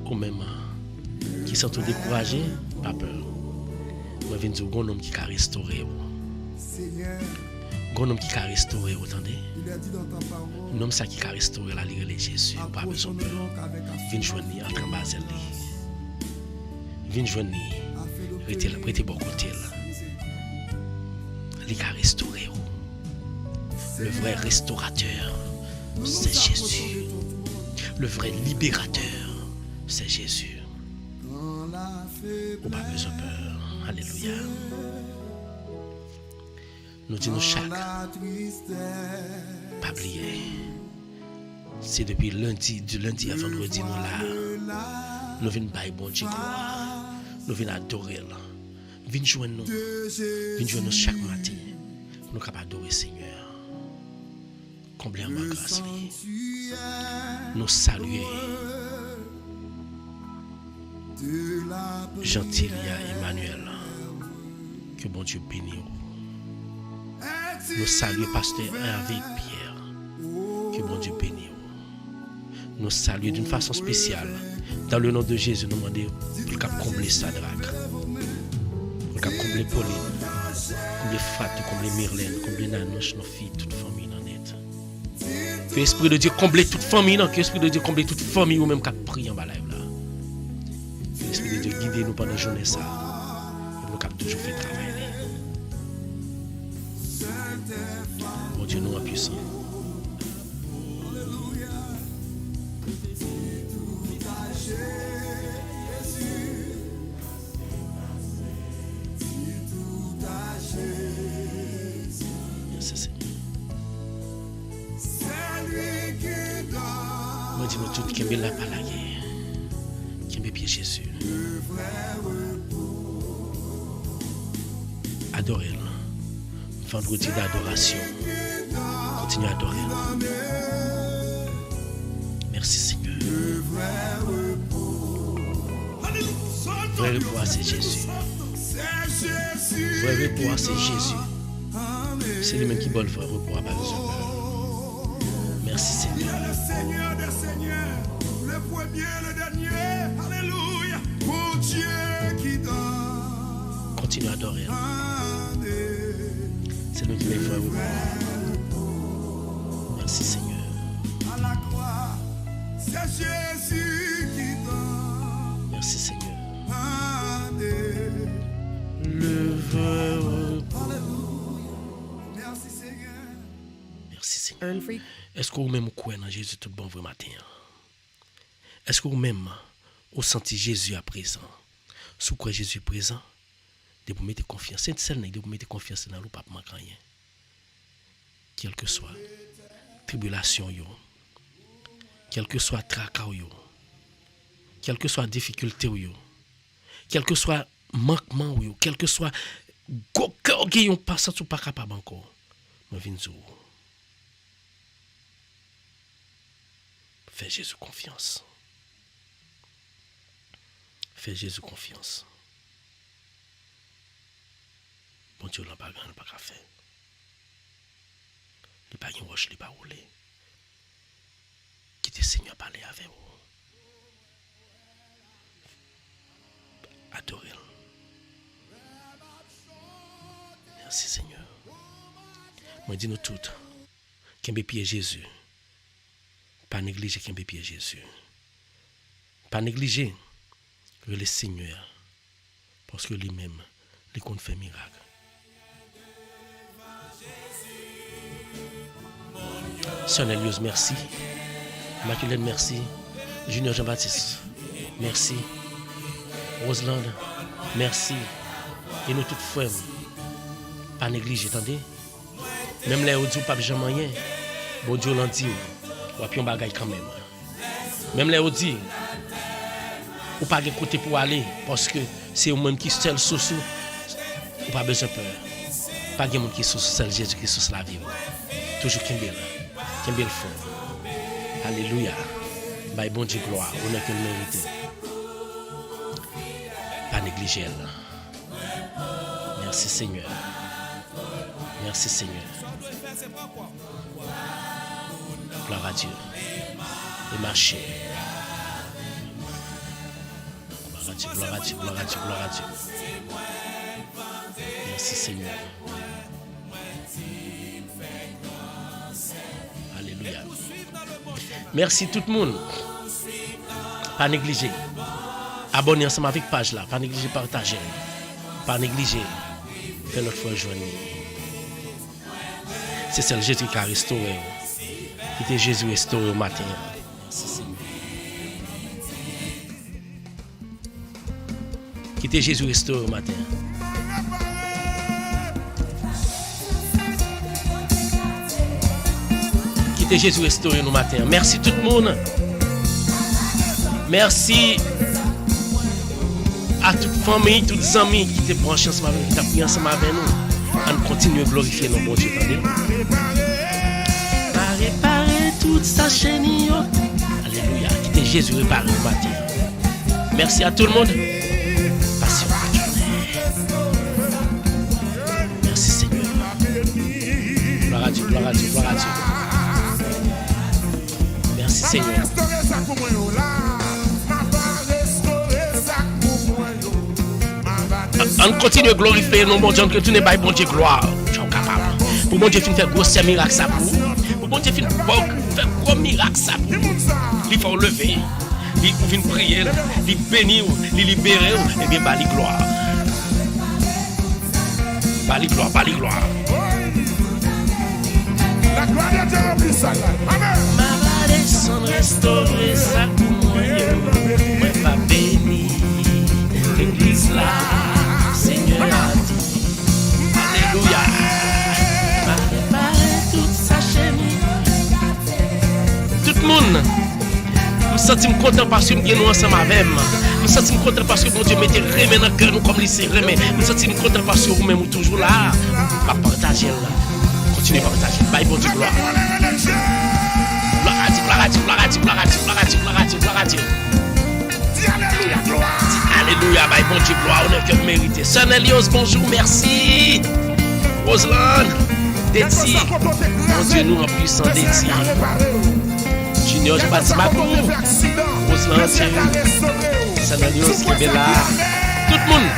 Ou même qui sont tout découragés, pas peur. Moi je viens de dire un homme qui a restauré. Un homme qui a restauré, attendez. Un homme qui a restauré la ligue de Jésus, pas besoin de peur. Viens joindre entre en bas de lui. Viens joindre, prêtez bon côté. Il a restauré. Le vrai restaurateur, c'est Jésus. Le vrai libérateur, c'est Jésus. Ou pas besoin de peur. Alléluia. Nous disons chaque. Pas oublier. C'est depuis lundi, du lundi à vendredi, nous là. Nous venons bailler bon Dieu gloire. Nous venons adorer. Venez joindre nous. Venez joindre nous chaque matin. Nous sommes capables d'adorer Seigneur. Combler ma grâce. Nous saluer. Gentilia Emmanuel. Que bon Dieu bénisse. Nous saluer pasteur Hervé Pierre. Que bon Dieu bénisse. Nous saluer d'une façon spéciale. Dans le nom de Jésus, nous demandons pour qu'on combler Sadrach. Pour qu'on combler Pauline. Combler Fatou, combler Myrlène, combler Nanoche, nos filles, toute famille en est. Que l'Esprit de Dieu comble toute famille, non? Que l'Esprit de Dieu comble toute famille ou même qu'à prier en bas là. Que l'Esprit de Dieu guide nous pendant la journée ça. Et nous qu'à toujours fait travail. Mon Dieu, nous en puissant. Merci Seigneur. Moi dis-moi tout qui est là par la guerre. Qui est bien Jésus. Adorez-le. Vendredi d'adoration. Continuez à adorer. Merci Seigneur. Vrai repos, c'est Jésus. Vrai repos, c'est Jésus. C'est lui-même qui donne le vrai repos à pas besoin. Merci Seigneur. Le Seigneur des Seigneurs, le premier, le dernier. Alléluia. Pour Dieu qui donne. Continue à adorer. C'est lui qui met le vrai repos. Merci Seigneur. À la croix, c'est Jésus qui donne. Merci Seigneur. Le vrai repos. Merci Seigneur. Merci Seigneur. Est-ce que vous-même croyez dans Jésus tout bon vrai matin? Est-ce que vous-même vous sentez Jésus à présent? Si vous croyez Jésus est présent, de vous mettre confiance. C'est celle de vous mettre confiance dans le pape manquant rien. Quelle que soit tribulation yo, quelle que soit tracas yo, quelle que soit difficulté yo, quel que soit manquement yo, quel que soit cœur qui yon pas ou pas capable encore, moi viens dire fais Jésus confiance. Fais Jésus confiance. Bon Dieu n'a pas grand, pas qu'à faire. Il n'y a pas de roche, il n'y a pas roulé. Quittez Seigneur parler avec vous. Adorez-le. Merci Seigneur. Moi dis nous toutes, qu'un pied Jésus. Pas négliger qu'un pied Jésus. Pas négliger que le Seigneur, parce que lui-même, il compte faire miracle. Sœur Nelieuse, merci. Immaculée, merci. Junior Jean-Baptiste, merci. Roseland, merci. Et nous toutes frères, pas négliger, attendez. Même les autres, pas jamais rien. Bon Dieu l'en dit, ou puis on bagaille quand même. Même les autres, ou pas de côté pour aller, parce que c'est au-même qui seul sous ou pas besoin de peur. Pas de monde qui sous seul Jésus qui sous la vie. Toujours Kimbel fort. Alléluia. By bon Dieu gloire, on est que le mérite. Pas négliger elle. Merci Seigneur. Merci Seigneur. Gloire à Dieu. Et marcher. Gloire à Dieu, gloire à Dieu, gloire à Dieu. Merci Seigneur. Alléluia. Merci tout le monde. Pas négliger. Abonnez ensemble avec la page là. Pas négliger partager. Pas négliger. Faites l'autre fois joindre. C'est celle Jésus qui a restauré. Qui était Jésus restauré au matin. Merci Seigneur. Qui était Jésus restauré au matin. Qui était Jésus restauré au matin. Merci tout le monde. Merci à toute famille, tous les amis qui étaient branchés ensemble avec nous, qui ont pris ensemble avec nous. On continue à glorifier nos bons Dieu. Réparer toute sa chaîne. Alléluia. Qui était Jésus réparé au matin. Merci à tout le monde. Passion. Merci Seigneur. Gloire à Dieu, gloire à Dieu, gloire à Dieu. Merci Seigneur. On continue à glorifier nos bons Dieu, que tout n'est pas bon Dieu gloire. Pour mon Dieu, il fait gros miracle ça pour bon Dieu, il fait gros miracle ça pour il faut lever, il faut prier, il bénir, il libérer, et bien bali gloire. Bali gloire, bali gloire. La gloire de Dieu remplit ça. Amen. Ma descend restaurer ça pour moi, moi pas béni. L'église là, Seigneur a dit, alléluia. Va réparer toute sa chaîne. Tout le monde, nous sentons content parce que nous sommes ensemble avec. Nous Nous sommes contents parce que bon Dieu mettez remè dans le cœur nous comme lycée remè. Nous sommes contents parce que vous-même vous toujours là. Pas partager là. Continuez à partager. Bye bon Dieu gloire. Gloire à Dieu, gloire à Dieu, gloire à Dieu, gloire à Dieu, gloire à Dieu, gloire à Dieu, gloire à Dieu. Dis alléluia, gloire. Alléluia, bye bon Dieu gloire, honneur que vous méritez. Sœur Nelios, bonjour, merci. Roselaine, Déti. Mon Dieu, nous en puissant Déti. Junior, je bâtis ma cour. Roselaine, Sœur Nelios, qui est là. Tout le monde,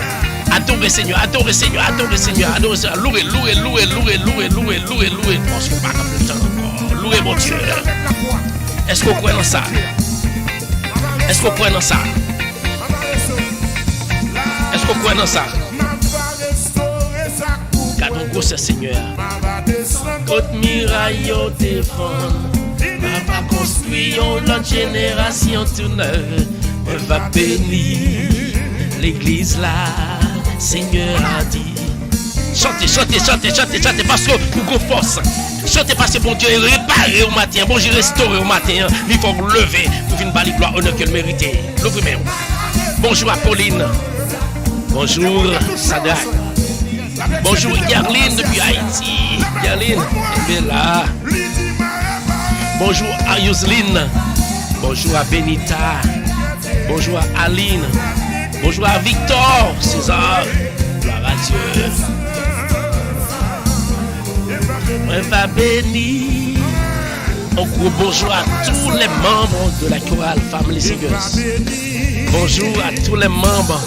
adorez Seigneur, adorez Seigneur, adorez Seigneur, adorez Seigneur. Louez, louez, louez, louez, louez, louez, louez, louez. Parce que pas comme le temps encore. Louez mon Dieu. Est-ce qu'on croit dans ça? Est-ce qu'on croit dans ça? Est-ce qu'on croit dans ça? Gardons gros ce Seigneur. Côte miraille au défend. Va construire l'autre génération tout neuve. Va bénir l'église là. Seigneur a dit. Chantez, chantez, chantez, chantez, chantez parce que vous avez force. Chantez parce que bon Dieu est réparé au matin. Bon Dieu est restauré au matin. Il faut lever pour une belle gloire, honneur qu'elle mérite. L'ouvrez-moi. Bonjour à Pauline. Bonjour Sadak. Bonjour Yarline depuis Haïti. Yarline, elle est là. Bonjour à Yusline. Bonjour à Benita. Bonjour à Aline. Bonjour à Victor César. Gloire à Dieu. On va bénir. Un gros bonjour à tous les membres de la chorale Family Singers. Bonjour à tous les membres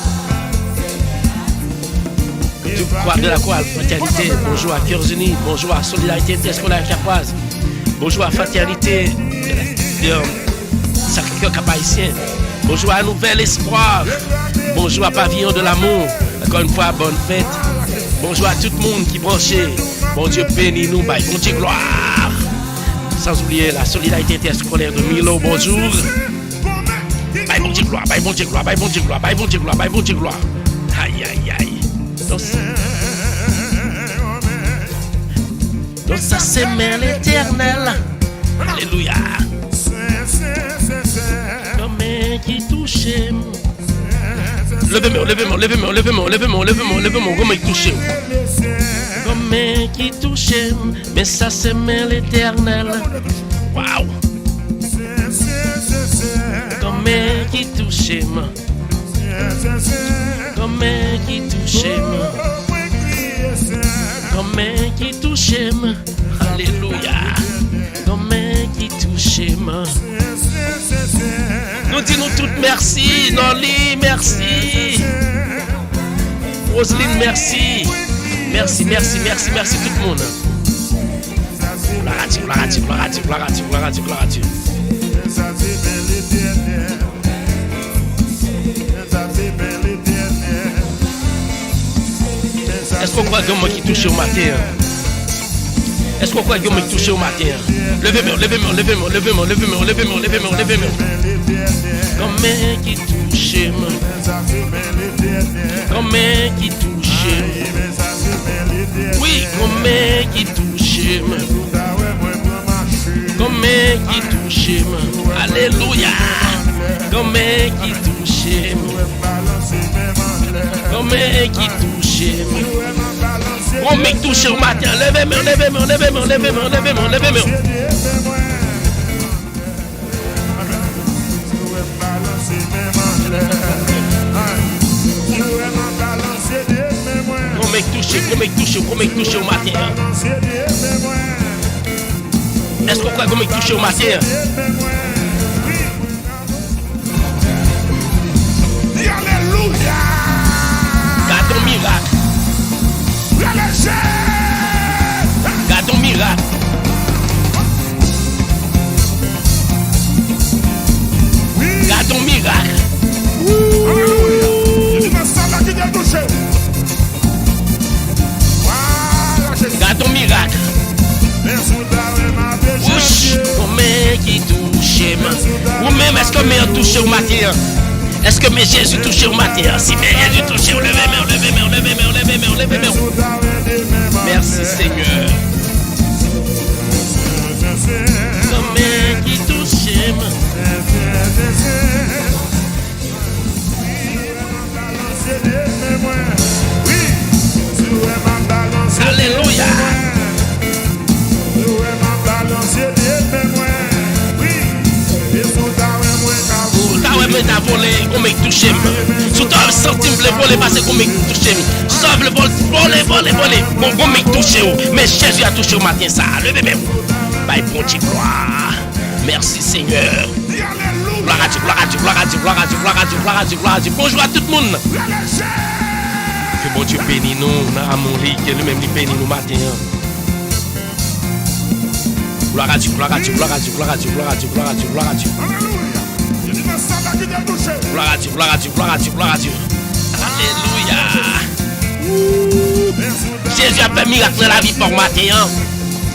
de la chorale Fraternité. Bonjour à Cœurs Unis. Bonjour à Solidarité Interscolaire Capoise. Bonjour à Fraternité de Sacré-Cœur Cap-Haïtien. Bonjour à Nouvel Espoir. Bonjour à Pavillon de l'Amour. Encore une fois, bonne fête. Bonjour à tout le monde qui branchait. Bon Dieu bénis nous, bye, bon Dieu gloire. Sans oublier la Solidarité Interscolaire de Milo, bonjour. Bye, bon Dieu gloire, bye, bon Dieu gloire, bye, bon Dieu gloire, bye, bon Dieu gloire, bye, bon Dieu gloire. Aïe, aïe, aïe. Donc ça c'est mère l'éternel. Alléluia. Comme qui touche. Levez-moi, levez-moi, levez-moi, levez-moi, levez-moi, levez-moi, levez-moi, comme qui touche. Comme qui touche. Mais ça c'est mère l'éternel. Waouh. Comme qui touche. Comme qui touche. Comme qui touche. Alléluia. Comme qui touche. Nous disons toutes merci. Noli, merci. Roselyne, merci. Merci, merci, merci, merci tout le monde. Gloire à Dieu, gloire à Dieu, gloire à Dieu, gloire à Dieu, gloire à Dieu, gloire à Dieu. Est-ce qu'on croit que moi qui touche au matin? Est-ce qu'on croit que moi qui touche au matin? Levez-moi, levez-moi, levez-moi, levez-moi, levez-moi, levez-moi, levez-moi, levez-moi. Comme qui touche, comme qui touche. Oui, comme qui touche. Comme qui touche. Alléluia. Comme qui touche. Comme qui touche. Comme qui touche au matin. Levez-moi, levez-moi, levez-moi, levez-moi, levez-moi, levez-moi. Comme qui touche au matin. Est-ce qu'on croit comme qui touche au matin? Alléluia. Gardons miracle. Gardons miracle. Gardons miracle. Gardons miracle. Ouch, comment qui touche? Vous-même, est-ce que mère touche au matin? Est-ce que mes Jésus touche au matin? Si mes Jésus touche, levez-moi, levez-moi, levez-moi, levez-moi, levez-moi. Merci Seigneur. Comment qui touche? toucher. Sous toi, centime, le voler, passer comme il toucher. Sauve le voler. Bon, il toucher. Mais Jésus a touché au matin ça. Levez même. Bye, bon Dieu, gloire. Merci Seigneur. Gloire à Dieu. Bonjour à tout le monde. Que bon Dieu bénisse nous, dans l'amour, que lui-même lui bénisse nous matin. Gloire à Dieu. Gloire à Dieu. Alléluia. Jésus a fait miracle dans la vie pour matin.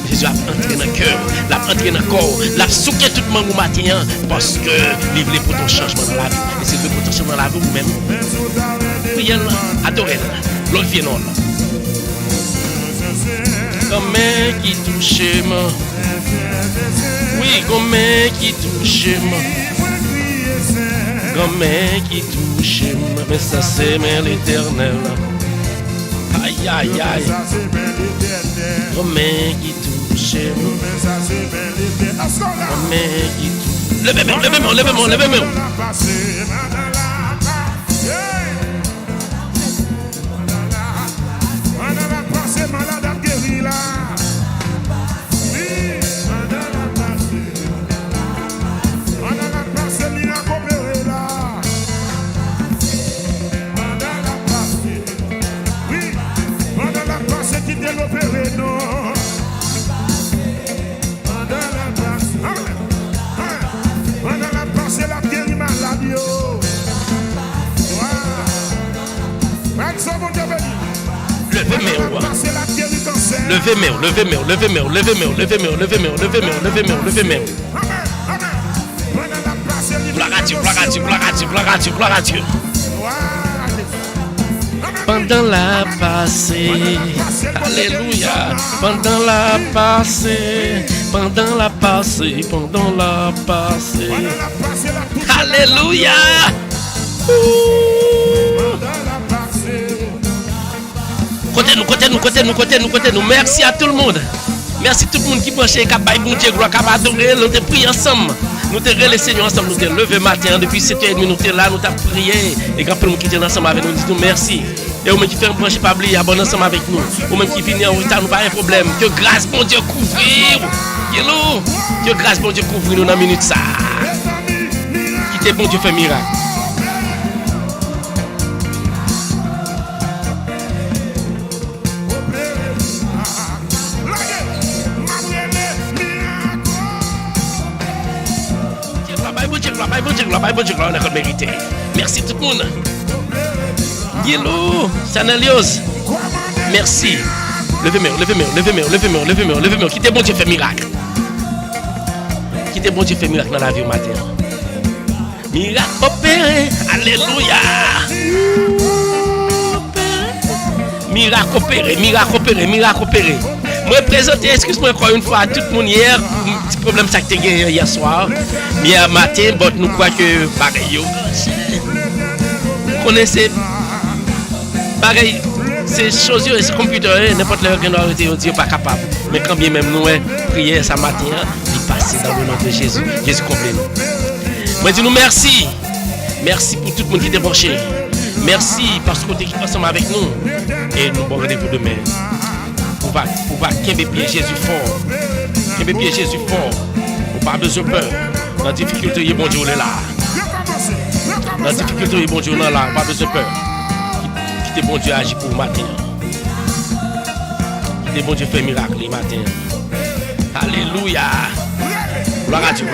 Jésus a entré dans le cœur, l'a entré dans le corps, l'a souqué tout le monde au matin parce que il voulait pour ton changement dans la vie. Et c'est pour ton changement dans la vie vous-même. Priez, adorez-le, glorifiez-nous. Comme qui touche moi. Oui, comme qui touche moi. Comme qui touche moi. Mais ça c'est l'éternel. Aïe. Comme qui touche moi. Levez-moi. Levez-moi. Gloire à Dieu. Pendant la passée, alléluia. Pendant la passée, alléluia. Côté nous. Merci à tout le monde. Merci à tout le monde qui branche, qui a bon Dieu, gloire, qui a adoré. Nous avons prié ensemble. Nous avons relé le Seigneur ensemble. Nous avons levé matin. Depuis 7h30, nous sommes là. Nous avons prié. Et quand nous qui étaient ensemble avec nous, nous disons merci. Et vous-même qui faites un branche pas oublier, abonnez ensemble avec nous. Vous-même qui venez en retard, nous pas un problème. Que grâce, bon Dieu, couvrir. Que grâce, bon Dieu, couvrir nous dans la minute ça. Quittez, bon Dieu, fait miracle. Bon Dieu, on a mérité. Merci tout le monde. Yellow, Sanalios. Merci. Levez-moi. Quittez bon Dieu fait miracle. Dans la vie au matin. Miracle opéré. Alléluia. Miracle opéré. Moi présenter, excuse-moi encore une fois à tout le monde hier, un petit problème ça que tu as hier soir. Mais hier matin, bon, nous croyons que pareil. Vous connaissez pareil, ces choses, ces computers, n'importe quel qui n'a été pas capable. Mais quand bien même nous, prière ce matin, il passe dans le nom de Jésus. Jésus comblé nous. Moi, dis nous merci. Merci pour tout le monde qui était branché. Merci parce que tu es ensemble avec nous. Et nous bon rendez-vous demain. Pour qu'aimer pied Jésus fort. Qu'aimer pied Jésus fort. On pas besoin de peur. Dans la difficulté, bon Dieu est là. Dans la difficulté, bon Dieu est là. Pas besoin de peur. Quittez bon Dieu agit pour le matin. Quittez bon Dieu fait miracle le matin. Alléluia. Gloire à Dieu.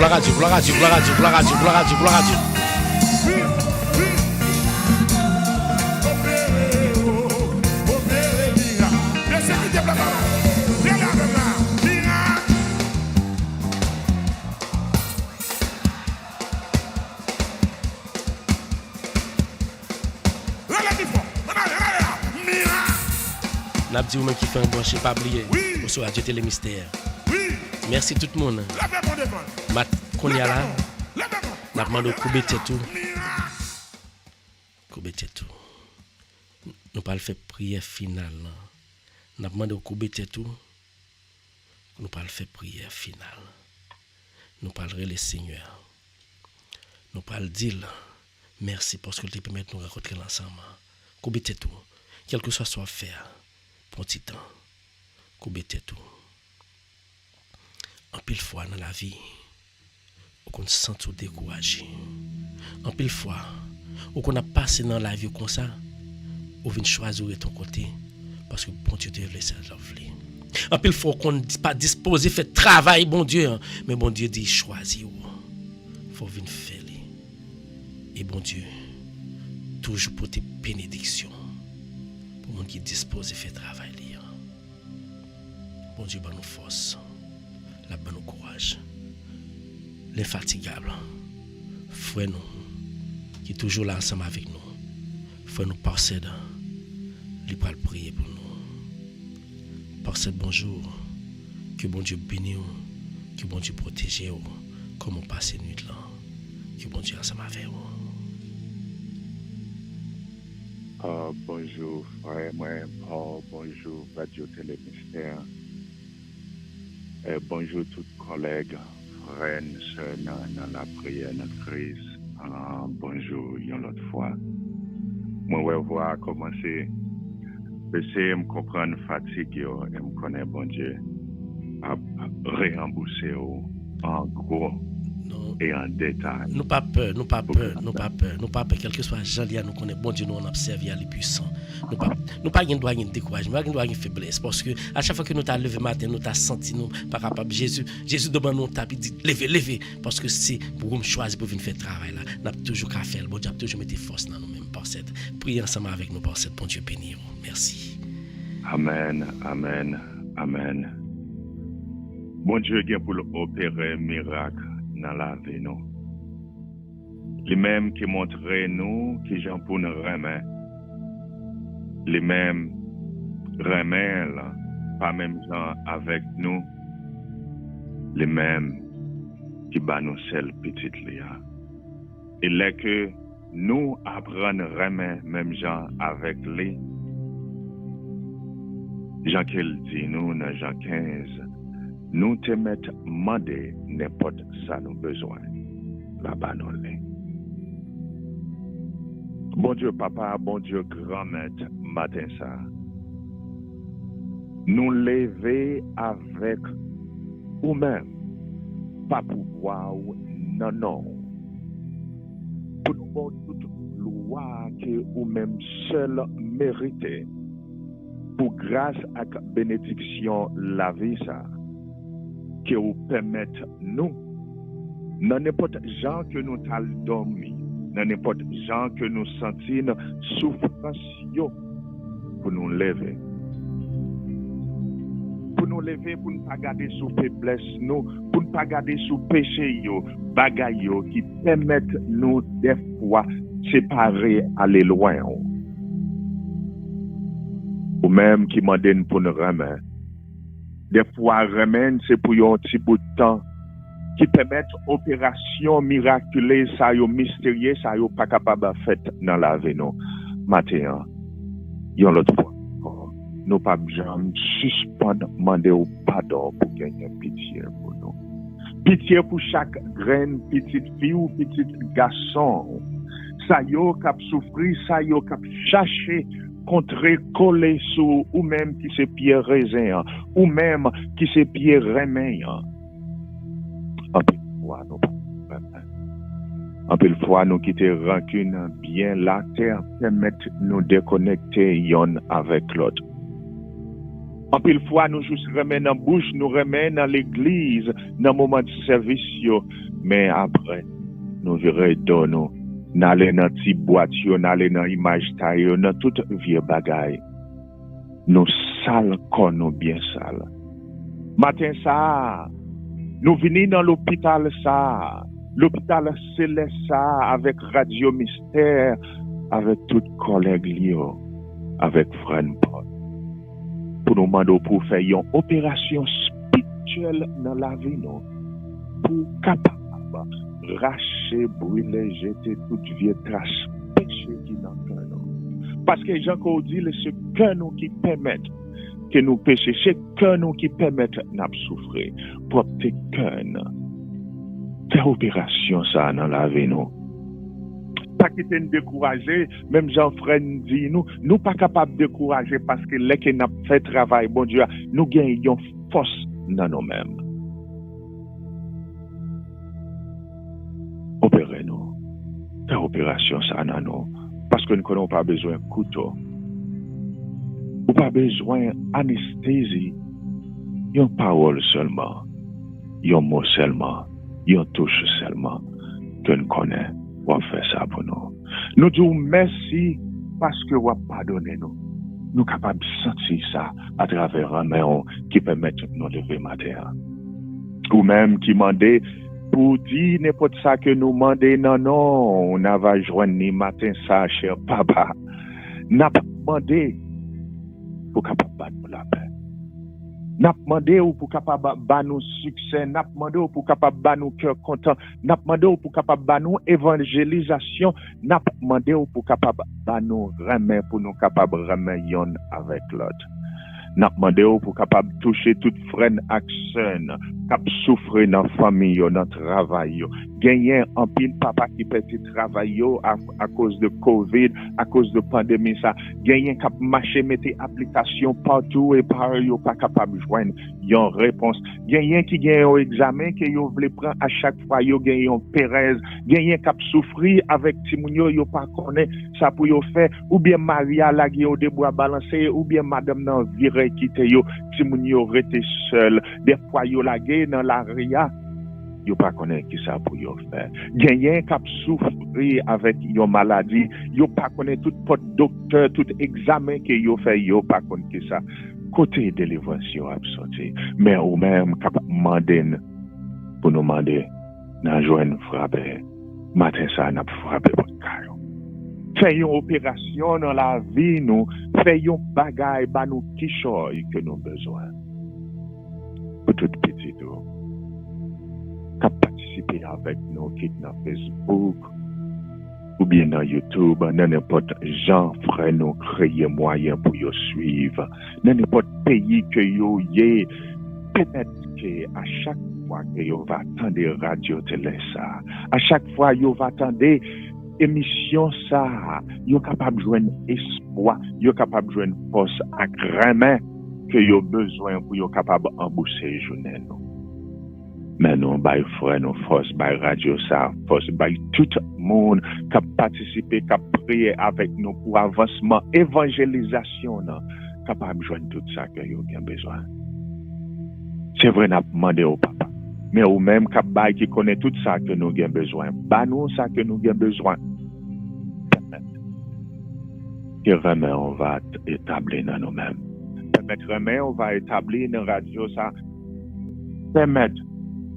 N'a dit ou même qui fait un bon chez pas oublier. Au sur Radio Télé Mystère. Merci tout le monde. Mat qu'on y a là. N'a demandé au coubeté tout. Nous pas le faire prière finale. N'a demandé au coubeté tout. Nous pas le faire prière finale. Nous parlerons le Seigneur. Nous pas le dire Merci parce que tu permets de nous rencontrer ensemble. Coubete tout. Quel que soit faire, pour un petit temps. Coubete tout. En pile fois dans la vie, on se sent tout découragé. En pile fois, on a passé dans la vie comme ça, on vient choisir de ton côté parce que bon Dieu te laisse lovely. En pile fois, qu'on n'est pas disposé à faire travail, bon Dieu, mais bon Dieu dit choisir. Il faut venir faire. Et bon Dieu, toujours pour tes bénédictions, pour les gens qui disposent de faire travail. Bon Dieu, bonne force, la bonne courage, l'infatigable, frère nous, qui est toujours là ensemble avec nous, frère nous possède, il va prier pour nous. Possède bonjour, que bon Dieu bénisse, que bon Dieu protège, comme on passe la nuit là, que bon Dieu ensemble avec vous. Bonjour frère, bonjour Radio Télé Mystère. Bonjour tous collègues, frères, sœurs dans la prière, dans Christ. Bonjour une autre fois. Moi, je vois commencer. J'essaie de me comprendre fatigue et me connaître, bon Dieu, à réembourser en gros. Non. Et en détail. Nous pas peur, quel que soit Jean-Lia, nous connaissons, bon Dieu, nous on observe, il y a les puissants. Nous pas de droit de découragement, nous pas de faiblesse, parce que à chaque fois que nous t'as levé matin, nous t'as senti nous pas capable. Jésus demande nous t'a dit levez, parce que c'est pour nous choisir pour venir faire travail là. N'a toujours qu'à faire, bon Dieu a toujours mettre force dans nous mêmes par cette. Priez ensemble avec nous par cette, bon Dieu bénir. Merci. Amen. Bon Dieu vient pour opérer miracle dans la vie nous. Les mêmes qui montrent nous qui j'en pour nous remettre. Les mêmes remettre pas même gens avec nous. Les mêmes qui bat nous seul petite lia. Et là que nous apprenons remettre même gens avec lui. Jean qu'il dit nous dans Jean 15. Nous te mettons demander n'importe ça nous besoin. Là-bas, nous l'est. Bon Dieu, papa, bon Dieu, grand-maître, matin ça. Nous lever avec nous-mêmes. Pas pouvoir, non. Pour nous voir toute loi que nous-mêmes seuls méritez. Pour grâce à la bénédiction, la vie ça. Que vous permettez nous, dans n'importe genre que nous t'allons dormir, dans n'importe genre que nous sentons souffrance, pour nous lever. Pour nous lever, pour ne pas garder sous faiblesse, nous, pour ne pas garder sous péché, bagaille, qui permettent nous des fois séparer, aller loin. Ou même qui m'en donne pour nous remettre. Des fois, remède, c'est pour un petit bout de temps qui permettent opération miraculeuse, ça y est mystérieux, ça y est pas capable de faire dans la vie, non. Matin, yon l'autre fois, nous pas jamais suspendre, demander au pardon pour gagner pitié pour nous. Pitié pour chaque graine, petite fille ou petit garçon. Ça y est cap souffrir, ça y est cap chercher. Contrer, coller sous, ou même qui se pied raisin, ou même qui se pied remin. En pile fois, nous quitter rancune, bien la terre permettre nous déconnecter yon avec l'autre. En pile fois, nous juste remet dans bouche, nous remet dans l'église, dans le moment de service, mais après, nous verrons nous. N'allez dans petit boîte, n'allez dans image taille, dans toute vieux bagaille. Nous sales qu'on nous bien sales. Matin ça, nous venons dans l'hôpital ça, l'hôpital céleste ça, avec Radio Mystère, avec tous collègues liés, avec frère Paul. Pour nous demander pour faire une opération spirituelle dans la vie, nous, pour capable racher, brûler, jeter toute vieille trace péché qui dans le cœur. Parce que Jean Claude dit, c'est que nous qui permettent que nous péchions, c'est que nous qui permettent de souffrir. Pour que nous faire opération ça dans la vie, nous. Pas quitter nous décourager, même Jean-Frère nous dit, nous pas capables de décourager parce que les qui n'a fait travail, bon Dieu, nous gagnons force dans nous-mêmes. Opérez-nous. Faire opération ça dans nous. Parce que nous n'avons pas besoin de couteau. Ou pas besoin d'anesthésie. Une parole seulement. Un mot seulement. Une touche seulement. Que nous connaissons. On fait ça pour nous. Nous disons merci parce que vous pardonnez nous. Nous sommes capables de sentir ça à travers un main qui permet de nous lever matin. Ou même qui demandait pour dire n'importe ça que nous demandons, non, on va joindre ni matin ça, cher papa. N'a pas demandé pour capable battre la paix. N'a pas demandé pour capable battre nous succès, n'a pas demandé pour capable battre nous cœur content, n'a pas demandé pour capable battre nous évangélisation, n'a pas demandé pour capable battre nous remet pour nous capable remettre yon avec l'autre. N'a pas demandé pour capable toucher toute freine action, cap souffrir dans famille, dans travail. Gagner un pile papa qui petit travail à cause de Covid, à cause de pandémie ça. Gagner cap marcher mettre application partout et par yo pas capable joindre yon réponse. Gagner qui gagne au examen que yo voulait prendre à chaque fois yo gagne yon Pérez. Gagner cap souffrir avec Timounio yo pas connaît ça pour yo faire ou bien Maria la qui au débois balancer ou bien madame nan viré quitter yo Timounio rete seul. Des fois yo la dans la ria, yo pas connaît qui ça pour yo faire. Gagner cap souffrir avec yo maladie, yo pas connaît tout pot docteur, tout examen que yo fait, yo pas connaît qui ça. Côté délivrance yo absorti, mais ou même cap demander pour nous demander n'a joindre frapper. Matin ça n'a frappé pour caillou. Fait une opération dans la vie nous, fait une bagaille ba nous qui choy que nous besoin. Pour tout petit tout. Qu'à participer avec nous qui dans Facebook ou bien dans YouTube, dans n'importe gens frère nous créer moyen pour yo suivre. Dans n'importe pays que yo yé, peut-être que à chaque fois que yo va attendre radio télé ça, à chaque fois yo va attendre émission ça, yo capable joindre espoir, yo capable joindre force à grand que yo besoin pour yo capable emboucher journée nous. Mais nous bay frère nous force bay radio ça, force bay tout monde qui participer, qui prier avec nous pour avancement évangélisation non, capable joindre tout ça que yo bien besoin. C'est vrai n'a demandé au papa, mais ou même qui connaît tout ça que nous avons besoin. Bah nous ça que nous avons besoin. Que vraiment on va établir dans nous-mêmes. Permettre vraiment on va établir dans la radio ça. Permettre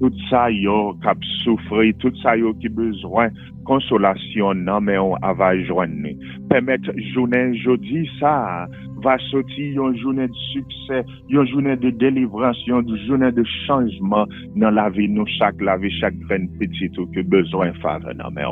tout ça yo qui souffrir, tout ça yo qui besoin consolation non mais on va joindre. Permettre journée jeudi ça va sortir une journée de succès, une journée de délivrance, une journée de changement dans la vie nous chaque graine petite ou que besoin faveur non mais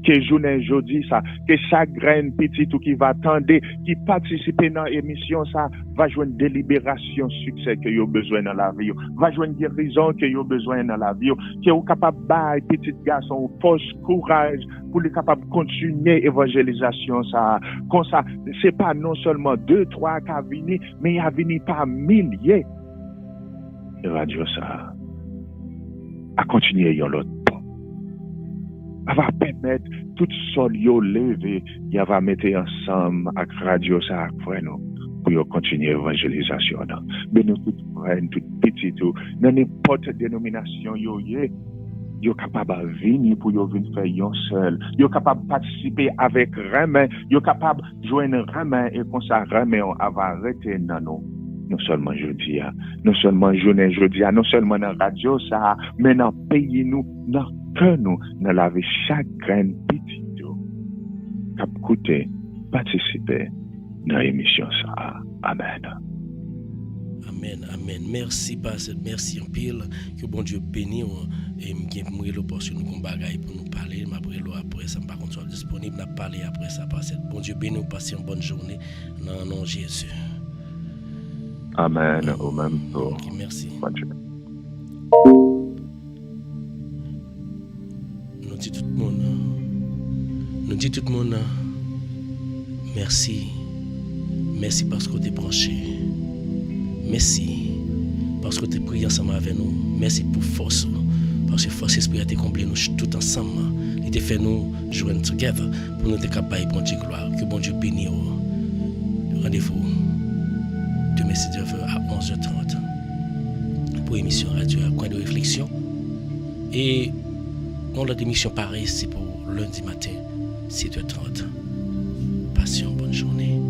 que journée jeudi ça que chaque graine petite ou qui va attendre qui participer dans émission ça va joindre délibération succès que yo besoin dans la vie va joindre guérison que yo besoin dans la vie que vous capable bailler petit garçon force courage pour les capable continuer évangélisation ça comme ça c'est pas non seulement 2 3 qui a venu mais il a venu par milliers et radio ça à continuer yon l'autre ça va permettre tout sol yo lever il va mettre ensemble avec radio ça frère nous pour continuer évangélisation mais nous tout frère tout petit tout dans n'importe dénomination yo capable venir pour yo venir faire yon seul yo capable participer avec Ramin yo capable joindre Ramin et comme ça Ramin on va arrêter dans nous non seulement jeudi non seulement journée jeudi non seulement dans radio ça mais dans pays nous dans cœur nous dans la vie chaque graine petite cap écouter participer dans l'émission ça amen. Amen, amen. Merci, pasteur. Merci en pile. Que bon Dieu bénisse. Et m'ai l'opportunité de nous bagaille pour nous parler. Après ça, par contre, soit disponible à parler après ça. Pasteur. Bon Dieu bénisse. Passez une bonne journée. Dans le nom de Jésus. Amen. Au même tour. Okay, merci. Bonne journée. Nous disons tout le monde. Nous dis tout le monde, merci. Merci parce que tu es branché. Merci parce que tu es prié ensemble avec nous. Merci pour force. Parce que force esprit a été comblé nous tout ensemble. Il t'a fait nous joindre together pour nous être capables de bon Dieu gloire. Que bon Dieu bénisse. Rendez-vous demain si Dieu veut à 11h30 pour émission radio à coin de réflexion. Et on a des émissions pareilles, c'est pour lundi matin 7h30. Passez une bonne journée.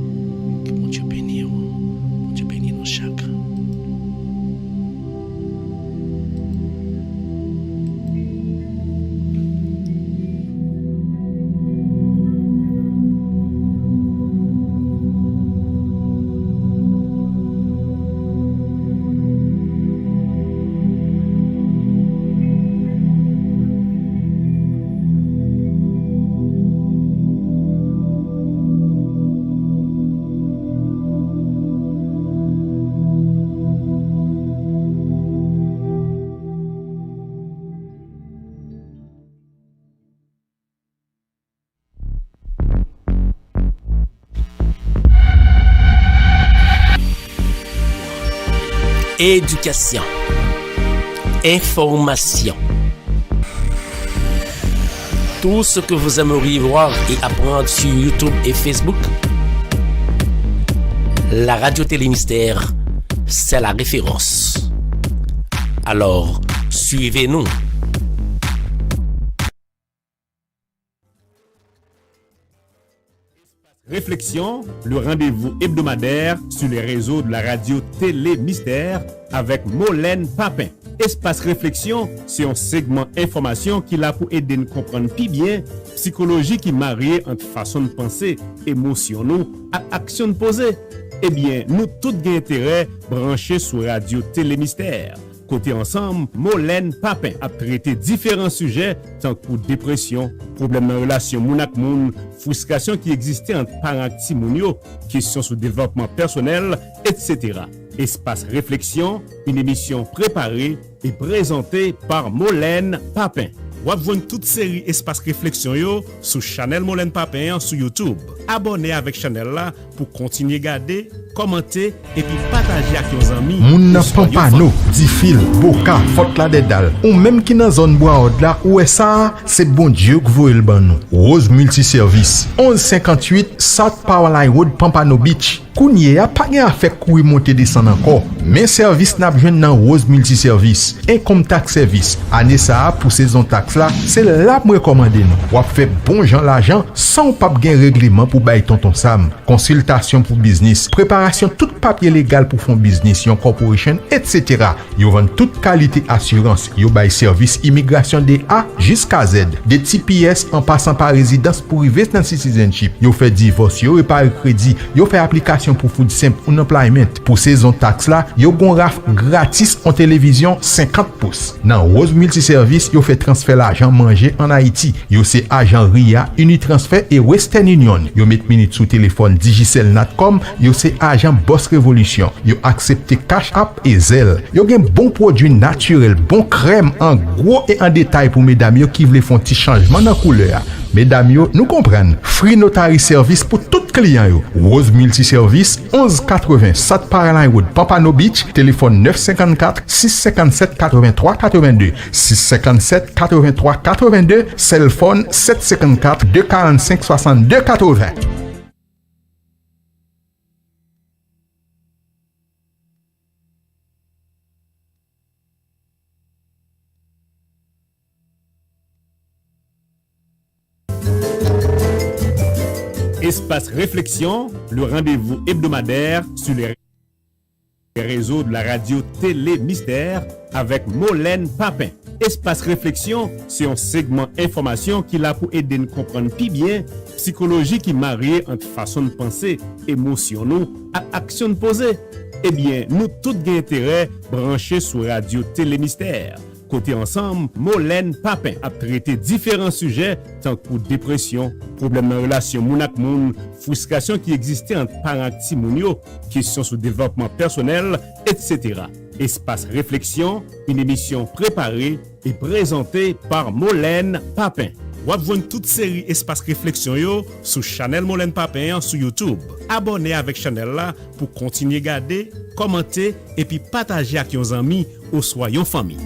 Que bon Dieu bénisse. Bon Dieu bénisse nos chacun. Éducation, information. Tout ce que vous aimeriez voir et apprendre sur YouTube et Facebook, la radio Télémystère, c'est la référence. Alors, suivez-nous. Réflexion, le rendez-vous hebdomadaire sur les réseaux de la radio Télémystère avec Molène Papin. Espace Réflexion, c'est un segment information qui l'a pour aider nous comprendre plus bien psychologie qui marie entre façon de penser, émotion nous, à action de poser. Eh bien, nous tous avons intérêt branchés sur radio Télémystère. Côté ensemble, Molène Papin a traité différents sujets tant que dépression, problèmes de relation moun ak moun, frustration qui existait entre parents et ti moun yo, questions sur développement personnel, etc. Espace Réflexion, une émission préparée et présentée par Molène Papin. Vous avez toute série Espace Réflexion yo sur Channel Molène Papin sur YouTube. Abonnez avec Channel là pour continuer à garder, commenter et puis partager avec vos amis. Moun nan Pampano, Difil, Boka, Fort la Dedal, ou même qui nan zone bois là, où est ça, c'est bon Dieu que vous le ban nous. Rose Multiservice, 1158 South Powerline Road, Pampano Beach. Kounye a pas gen afek koui monte descend encore. Mais service n'a besoin nan Rose Multiservice, income tax service. Année ça pour saison taxe là, c'est là me recommander nous. Ou fait bon gens l'argent sans pas gen règlement pour bailler tonton Sam. Consultation pour business, préparation tout papier légal pour fond business, yon corporation, etc. Yo vend toute qualité assurance. Yo bail service immigration de A jusqu'à Z. Des TPS en passant par résidence pour resident citizenship. Yo fait divorce, yo réparer crédit, yo fait application pour food simple ou employment. Pour saison taxe là, yo gon raf gratis en télévision 50 pouces. Dans Rose Multiservice, yo fait transfert l'argent manger en Haïti. Yo c'est agent RIA, Unitransfer et Western Union. Yo met minute sous téléphone Digicel Natcom, yo c'est agent Boss Revolution. Yo accepte Cash App et Zelle. Yo gen bon produit naturel, bon crème en gros et en détail pour mesdames yo qui veulent faire un petit changement dans couleur. Mesdames yo, nous comprennent. Free Notary Service pour tout client yo. Rose Multiservice 1180 South Powerline Road, Pampano Beach, téléphone 954 657 83 82 657 83 82, cell phone 754 245 62 80. Espace Réflexion, le rendez-vous hebdomadaire sur les réseaux de la radio Télémystère avec Molène Papin. Espace Réflexion, c'est un segment information qui l'a pour aider nous comprendre plus bien psychologie qui marie entre façon de penser, émotion nous, à action de poser. Eh bien, nous tous avons intérêt branchés sur radio Télémystère. Côté ensemble, Molène Papin a traité différents sujets tant que dépression, problèmes de relation moun ak moun, frustration qui existait entre parents et ti moun yo, questions sur développement personnel, etc. Espace Réflexion, une émission préparée et présentée par Molène Papin. Ou joindre toute série Espace Réflexion yo sur Chanel Molène Papin sur YouTube. Abonnez avec Chanel là pour continuer garder, commenter et puis partager avec vos amis ou soyons famille.